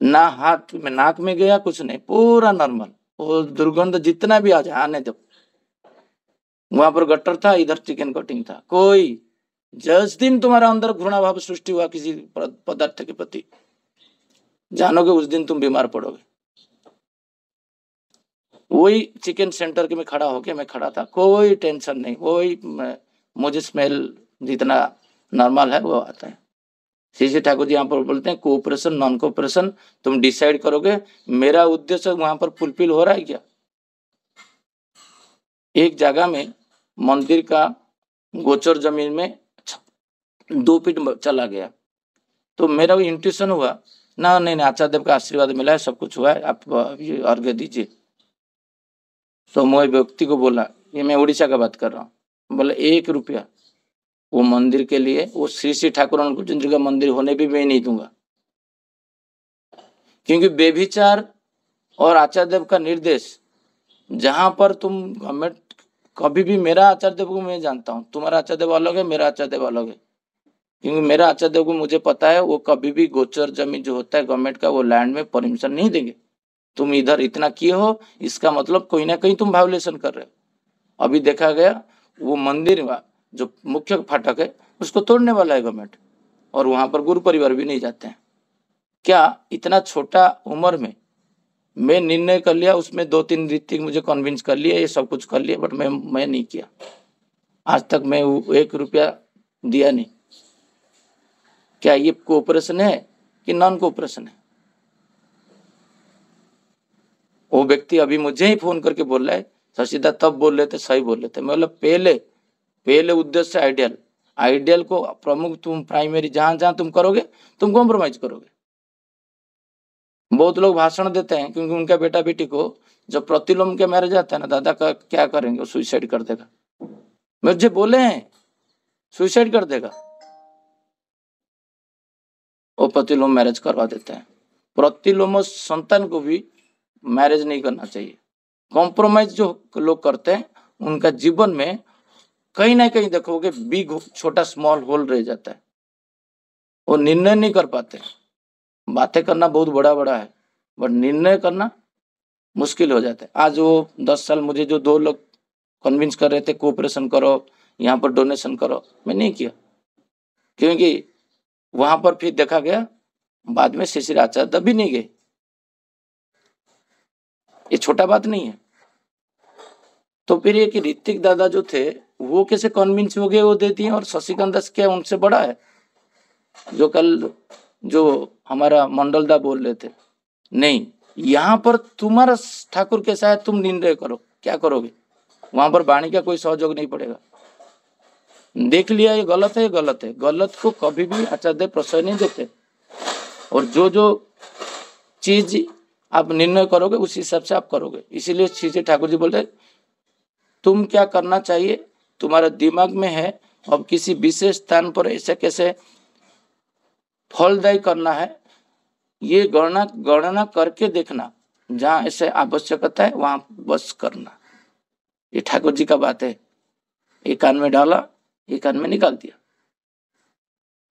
ना हाथ में नाक में गया कुछ नहीं, पूरा नॉर्मल, वो दुर्गंध जितना भी आ जाए आने दो। वहां पर गटर था, इधर चिकन कटिंग था। कोई जिस दिन तुम्हारा अंदर घृणा भाव सृष्टि हुआ किसी पदार्थ के प्रति, जानोगे उस दिन तुम बीमार पड़ोगे। वही चिकन सेंटर के में खड़ा होके मैं खड़ा था, कोई टेंशन नहीं, वही मुझे स्मेल जितना नॉर्मल है वो आता है। श्री ठाकुर जी यहाँ पर बोलते हैं कोऑपरेशन नॉन कोऑपरेशन तुम डिसाइड करोगे, मेरा उद्देश्य वहां पर फुलफिल हो रहा है क्या। एक जगह में मंदिर का गोचर जमीन में 2 फीट चला गया, तो मेरा वो इंट्यूशन हुआ ना, नहीं आचार्य देव का आशीर्वाद मिला है, सब कुछ हुआ है, आप अर्घ्य दीजिए। तो मैं व्यक्ति को बोला, ये मैं उड़ीसा का बात कर रहा हूँ, बोले 1 रुपया वो मंदिर के लिए, वो श्री ठाकुर अनुकूल का मंदिर होने भी मैं नहीं दूंगा, क्योंकि बेभिचार और आचार्य देव का निर्देश जहां पर तुम गवर्नमेंट कभी भी, मेरा आचार्य देव को मैं जानता हूँ, तुम्हारा आचार्य देव अलग है, मेरा आचार्य देव अलग है, क्योंकि मेरा आचार्य देव को मुझे पता है वो कभी भी गोचर जमीन जो होता है गवर्नमेंट का वो लैंड में परमिशन नहीं देंगे। तुम इधर इतना किए हो, इसका मतलब कोई ना कहीं तुम वायोलेशन कर रहे हो। अभी देखा गया वो मंदिर जो मुख्य फाटक है उसको तोड़ने वाला है गवर्नमेंट, और वहां पर गुरु परिवार भी नहीं जाते हैं। क्या इतना छोटा उम्र में मैं निर्णय कर लिया, उसमें 2-3 ऋतिक मुझे कन्विंस कर लिया, ये सब कुछ कर लिया, बट मैं नहीं किया। आज तक मैं 1 रुपया दिया नहीं। क्या ये कोऑपरेशन है कि नॉन कोऑपरेशन है। वो व्यक्ति अभी मुझे ही फोन करके बोल रहा है शशिदा तब बोल रहे थे सही बोल रहे थे। मैं बोला पहले उद्देश्य आइडियल को प्रमुख तुम प्राइमरी जहां तुम करोगे तुम कॉम्प्रोमाइज करोगे। बहुत लोग भाषण देते हैं क्योंकि उनका बेटा बेटी को जब प्रतिलोम के मैरिज आता है ना, दादा का क्या करेंगे, वो सुसाइड कर देगा। मुझे बोले हैं सुसाइड कर देगा, वो प्रतिलोम मैरिज करवा देते हैं। प्रतिलोम संतान को भी मैरिज नहीं करना चाहिए। कॉम्प्रोमाइज जो लोग करते हैं उनका जीवन में कहीं ना कहीं देखोगे बिग छोटा स्मॉल होल रह जाता है, वो निर्णय नहीं कर पाते। बातें करना बहुत बड़ा बड़ा है, बट निर्णय करना मुश्किल हो जाता है। आज वो 10 साल मुझे जो 2 लोग कन्विंस कर रहे थे कोऑपरेशन करो, यहाँ पर डोनेशन करो, मैं नहीं किया, क्योंकि वहां पर फिर देखा गया बाद में शिशिर आचार्य भी नहीं गए। ये छोटा बात नहीं है। तो फिर ये कि ऋतिक दादा जो थे वो कैसे कन्विंस हो गए, वो दे दिए। और शशिकांत दास क्या उनसे बड़ा है? जो कल जो हमारा मंडल दा बोल रहे थे, नहीं यहाँ पर तुम्हारा ठाकुर कैसा है तुम निर्णय करो, क्या करोगे? वहां पर वाणी का कोई सहयोग नहीं पड़ेगा। देख लिया ये गलत है, ये गलत है, गलत को कभी भी आचार्य प्रश्रय नहीं देते। और जो जो चीज आप निर्णय करोगे उसी हिसाब से आप करोगे। इसीलिए श्री ठाकुर जी बोलते तुम क्या करना चाहिए तुम्हारे दिमाग में है, अब किसी विशेष स्थान पर ऐसे कैसे फलदायी करना है ये गणना करके देखना, जहाँ ऐसे आवश्यकता है वहां बस करना। ये ठाकुर जी का बात है। एक कान में डाला, एक कान में निकाल दिया।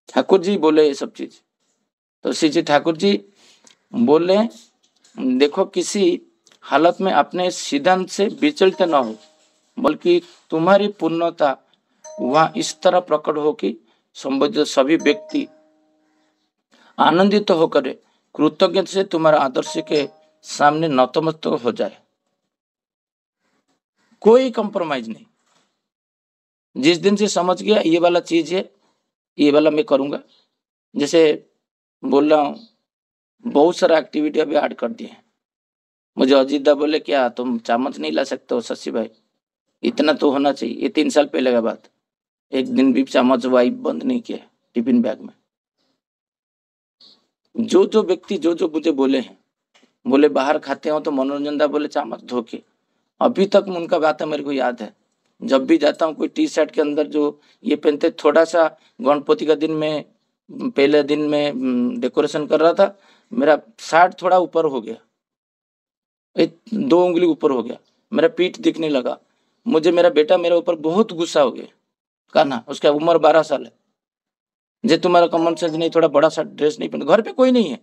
ठाकुर जी बोले ये सब चीज। तो श्री जी ठाकुर जी बोले देखो किसी हालत में अपने सिद्धांत से विचलित न हो, बल्कि तुम्हारी पूर्णता वहां इस तरह प्रकट हो कि संबंधित सभी व्यक्ति आनंदित होकर कृतज्ञता से तुम्हारा आदर्श के सामने नतमस्तक हो जाए। कोई कंप्रोमाइज नहीं। जिस दिन से समझ गया ये वाला चीज है, ये वाला मैं करूंगा। जैसे बोल रहा हूँ बहुत सारा एक्टिविटी अभी ऐड कर दिए हैं। मुझे अजीत दा बोले क्या तुम चामच नहीं ला सकते हो शशि भाई, इतना तो होना चाहिए। ये 3 साल पहले का बात। एक दिन भी चामच वाइप बंद नहीं किया टिफिन बैग में। जो जो व्यक्ति जो जो मुझे बोले हैं, बोले बाहर खाते हो तो मनोरंजन दा बोले चामच धो के, अभी तक उनका बात मेरे को याद है। जब भी जाता हूँ कोई टी शर्ट के अंदर जो ये पहनते, थोड़ा सा गणपति का दिन में पहले दिन में डेकोरेशन कर रहा था, मेरा शर्ट थोड़ा ऊपर हो गया, 2 उंगली ऊपर हो गया, मेरा पीठ दिखने लगा। मुझे मेरा बेटा मेरे ऊपर बहुत गुस्सा हो गया। कहा ना उसका उम्र 12 साल है, जे तुम्हारा कॉमन सेंस नहीं, थोड़ा बड़ा सा ड्रेस नहीं पहन। घर पे कोई नहीं है,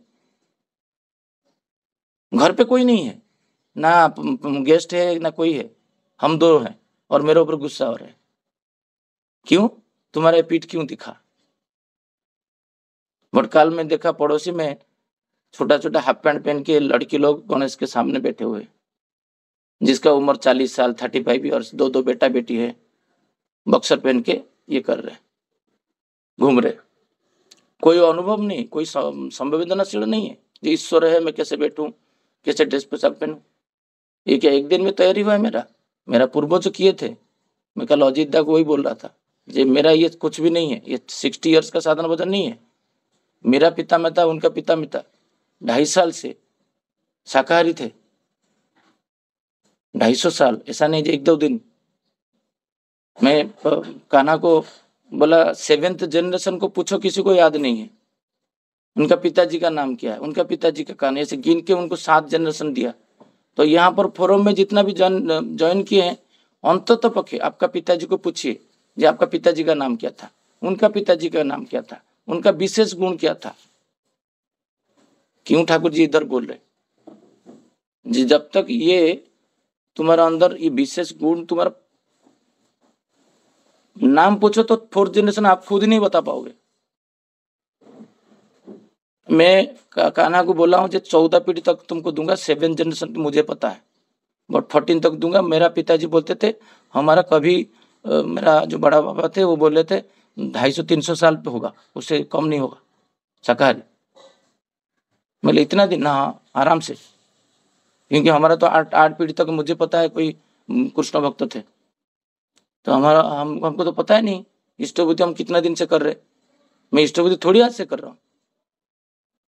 घर पे कोई नहीं है, ना गेस्ट है ना कोई है, हम 2 हैं और मेरे ऊपर गुस्सा हो रहा है। क्यों? तुम्हारा पीठ क्यों दिखा? भटकाल में देखा पड़ोसी में छोटा छोटा हाफ पैंट पहन के लड़की लोग गणेश के सामने बैठे हुए, जिसका उम्र 40 साल 35 और 2 बेटा बेटी है, बक्सर पहन के ये कर रहे, घूम रहे। कोई अनुभव नहीं, कोई संवेदनशील नहीं है। जो ईश्वर है, मैं कैसे बैठूं, कैसे ड्रेस पोशाक पहनूं, ये क्या एक दिन में तैयारी हुआ है? मेरा पूर्वज किए थे। मैं कल अजीत दा को वही बोल रहा था, जे मेरा ये कुछ भी नहीं है, ये 60 इयर्स का साधन भजन नहीं है। मेरा पिता माता, उनका पिता माता 250 साल से शाकाहारी थे, 250 साल। ऐसा नहीं 1-2 दिन। मैं कान्हा को बोला 7th जनरेशन को पूछो, किसी को याद नहीं है उनका पिताजी का नाम क्या है, उनका पिताजी का कान्हा, ऐसे गिन के उनको 7 जनरेशन दिया। तो यहाँ पर फोरम में जितना भी ज्वाइन किए हैं, अंततः पक्षे आपका पिताजी को पूछिए जी आपका पिताजी का नाम क्या था, उनका पिताजी का नाम क्या था, उनका विशेष गुण क्या था। क्यों ठाकुर जी इधर बोल रहे जी? जब तक ये तुम्हारा अंदर ये विशेष गुण, तुम्हारा नाम पूछो तो 4th जनरेशन आप खुद नहीं बता पाओगे। मैं कान्हा को बोला हूँ 14 पीढ़ी तक तुमको दूंगा, 7 जनरेशन मुझे पता है, बट 14 तक दूंगा। मेरा पिताजी बोलते थे हमारा कभी मेरा जो बड़ा बाबा थे वो बोले थे 250-300 साल पे होगा, उससे कम नहीं होगा शाकाहारी। मतलब इतना दिन? हाँ आराम से, क्योंकि हमारा तो 8 पीढ़ी तक मुझे पता है कोई कृष्ण भक्त थे। तो हमको तो पता है नहीं इष्टभूति हम कितना दिन से कर रहे। मैं इष्टभूति थोड़ी आज से कर रहा हूँ,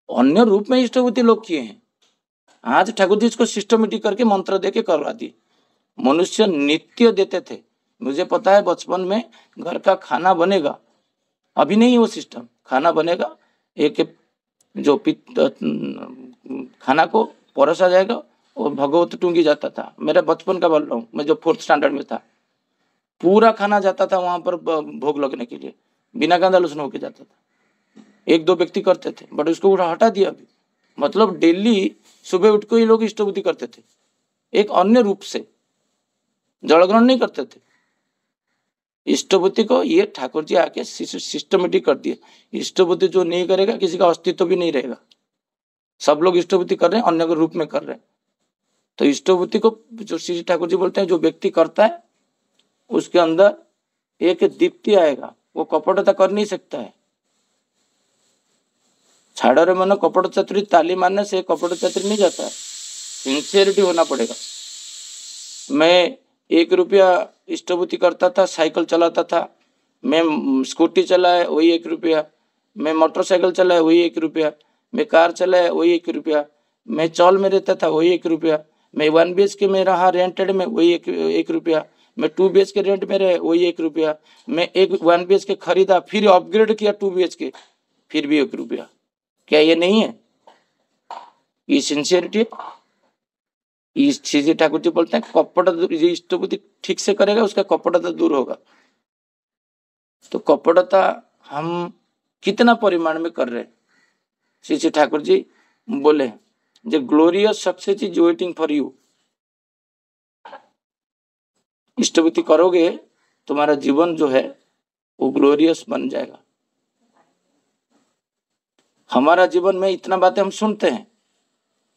अन्य रूप में इष्टभूति लोग किए हैं, आज ठाकुर जी इसको सिस्टमेटिक करके मंत्र दे के करवा दिए। मनुष्य नित्य देते थे। मुझे पता है बचपन में घर का खाना बनेगा, अभी नहीं वो सिस्टम, खाना बनेगा, एक जो खाना को परोसा जाएगा और भगवत टूंगी जाता था। मेरा बचपन का बोल रहा हूँ, मैं जो 4th स्टैंडर्ड में था, पूरा खाना जाता था वहां पर भोग लगने के लिए, बिना कांदा लहसुन होके जाता था। 1-2 व्यक्ति करते थे, बट उसको हटा दिया अभी। मतलब डेली सुबह उठ के ही लोग इष्टबुद्धि करते थे, एक अन्य रूप से, जल ग्रहण नहीं करते थे। इष्टबुद्धि को ये ठाकुर जी आके सिस्टमेटिक कर दिए। इष्टबुद्धि जो नहीं करेगा किसी का अस्तित्व भी नहीं रहेगा। सब लोग इष्टबुद्धि कर रहे हैं, अन्य के रूप में कर रहे हैं। तो इष्टबुद्धि को जो श्री ठाकुर जी बोलते हैं, जो व्यक्ति करता है उसके अंदर एक दीप्ति आएगा, वो कपटता कर नहीं सकता है। छाड़ा रे मन कपट चतुरी ताली मारने से कपट चतुरी नहीं जाता है, सिंसियरिटी होना पड़ेगा। मैं 1 रुपया इष्टबुद्धि करता था, साइकिल चलाता था, मैं स्कूटी चलाए वही 1 रुपया, मैं मोटरसाइकिल चलाए वही 1 रुपया, मैं कार चलाए वही 1 रुपया, मैं चौल में रहता था वही 1 रुपया, मैं 1 BHK में रहा रेंटेड में वही 1 रुपया, मैं 2 BHK रेंट में रहे वही 1 रुपया, मैं 1 BHK खरीदा फिर अपग्रेड किया 2 BHK फिर भी 1 रुपया। क्या ये नहीं है? ये सिंसियरिटी। इस चीज ठाकुर जी बोलते हैं कपट इष्टबुद्धि ठीक से करेगा उसका कपटता दूर होगा। तो कपटता हम कितना परिमाण में कर रहे हैं? श्री ठाकुर जी बोले जो glorious success is waiting for you. इष्टबुद्धि करोगे तुम्हारा जीवन जो है वो ग्लोरियस बन जाएगा। हमारा जीवन में इतना बातें हम सुनते हैं,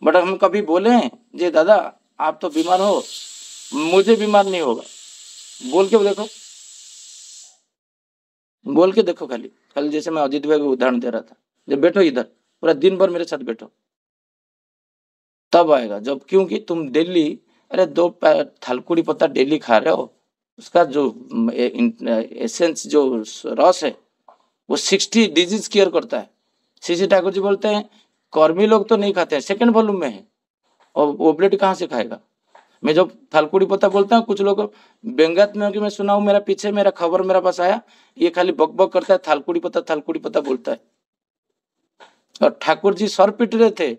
बट हम कभी बोले हैं जे दादा आप तो बीमार हो, मुझे बीमार नहीं होगा? बोल के देखो, बोल के देखो। खाली खाली जैसे मैं अजित भाई को उदाहरण दे रहा था, जब बैठो इधर पूरा दिन भर मेरे साथ बैठो, तब आएगा जब, क्योंकि तुम डेली अरे 2 थालकुड़ी पत्ता डेली खा रहे हो, उसका जो एसेंस जो रस है वो 60 डिजीज क्योर करता है। श्री ठाकुर जी बोलते हैं कर्मी लोग तो नहीं खाते हैं, सेकंड वॉल्यूम में है, और वो ब्लेड कहाँ से खाएगा? मैं जब थालकुड़ी पत्ता बोलता हूँ, कुछ लोग व्यंग्यात में कि मैं सुना हूँ, मेरा पीछे मेरा खबर मेरा पास आया, ये खाली बकबक करता है, थालकुड़ी पत्ता बोलता है। और ठाकुर जी सर पिट रहे थे,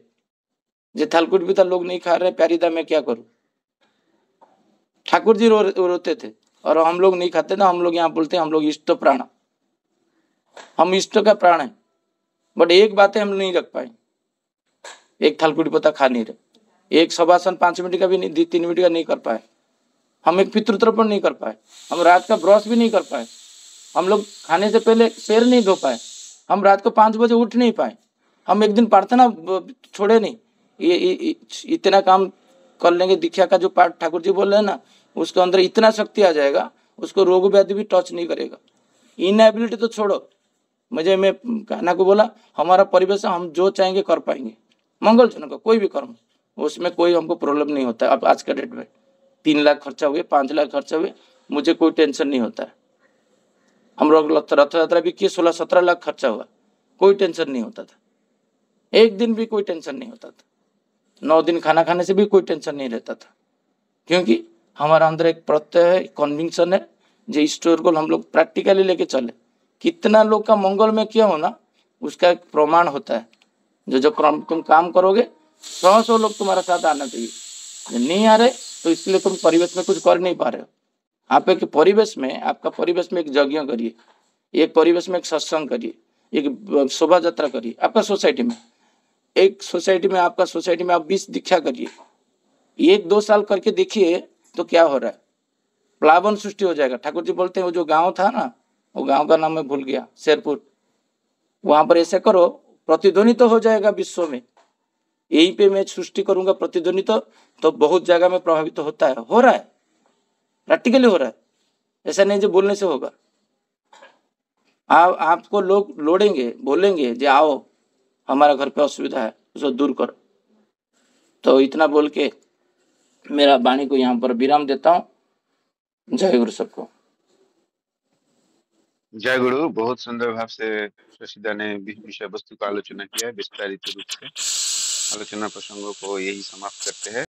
जो थालकुड़ी पत्ता लोग नहीं खा रहे, प्यारीदा मैं क्या करूं? ठाकुर जी रोते थे, और हम लोग नहीं खाते ना। हम लोग यहाँ बोलते हैं हम लोग इष्ट प्राण, हम इष्ट का प्राण है, बट एक बात है हम नहीं रख पाए, एक थालकुड़ी पत्ता खा नहीं रहे, एक शवासन 5 मिनट का भी नहीं, 3 मिनट का नहीं कर पाए, हम एक पितृतर्पण नहीं कर पाए, हम रात का ब्रश भी नहीं कर पाए, हम लोग खाने से पहले पैर नहीं धो पाए, हम रात को 5 बजे उठ नहीं पाए, हम एक दिन प्रार्थना छोड़े नहीं। ये इतना काम कर लेंगे। दीक्षा का जो पाठ ठाकुर जी बोल रहे हैं ना, उसके अंदर इतना शक्ति आ जाएगा, उसको रोग व्याधि भी टच नहीं करेगा। इनएबिलिटी तो छोड़ो, मैं कहना को बोला हमारा परिवेश हम जो चाहेंगे कर पाएंगे, मंगलजनक का कोई भी कर्म, उसमें कोई हमको प्रॉब्लम नहीं होता है। अब आज का डेट में 3 लाख खर्चा हुए, 5 लाख खर्चा हुए, मुझे कोई टेंशन नहीं होता है। हम लोग रथ यात्रा भी किए, 16-17 लाख खर्चा हुआ, कोई टेंशन नहीं होता था, एक दिन भी कोई टेंशन नहीं होता था, 9 दिन खाना खाने से भी कोई टेंशन नहीं रहता था, क्योंकि हमारा अंदर एक प्रत्यय है, कन्विक्शन है, जो स्टोर को हम लोग प्रैक्टिकली लेके चले। कितना लोग का मंगल में किया हो ना, उसका एक प्रमाण होता है। जो तुम काम करोगे 100 लोग तुम्हारा साथ आना चाहिए, नहीं आ रहे तो इसलिए तुम परिवेश में कुछ कर नहीं पा रहे हो। आप एक परिवेश में, आपका परिवेश में एक यज्ञ करिए, एक परिवेश में एक सत्संग करिए, एक शोभा यात्रा करिए, आपका सोसाइटी में, एक सोसाइटी में, आपका सोसाइटी में आप 20 दीक्षा करिए, 1-2 साल करके देखिए तो क्या हो रहा है, प्लावन सृष्टि हो जाएगा। ठाकुर जी बोलते हैं वो जो गांव था ना, वो गांव का नाम मैं भूल गया, शेरपुर, वहां पर ऐसे करो प्रतिध्वनि तो हो जाएगा विश्व में। यहीं पे मैं सृष्टि करूंगा प्रतिध्वनि, तो बहुत जगह में प्रभावित तो होता है, हो रहा है, प्रैक्टिकली हो रहा है, ऐसा नहीं जो बोलने से होगा। आपको लोग लोड़ेंगे, बोलेंगे जो आओ हमारा घर पे असुविधा है, उसको दूर करो। तो इतना बोल के मेरा वाणी को यहाँ पर विराम देता हूँ। जय गुरु सबको। जय गुरु। बहुत सुंदर भाव से शशिदा ने विषय वस्तु का आलोचना किया है विस्तारित रूप से। आलोचना प्रसंगों को यही समाप्त करते हैं।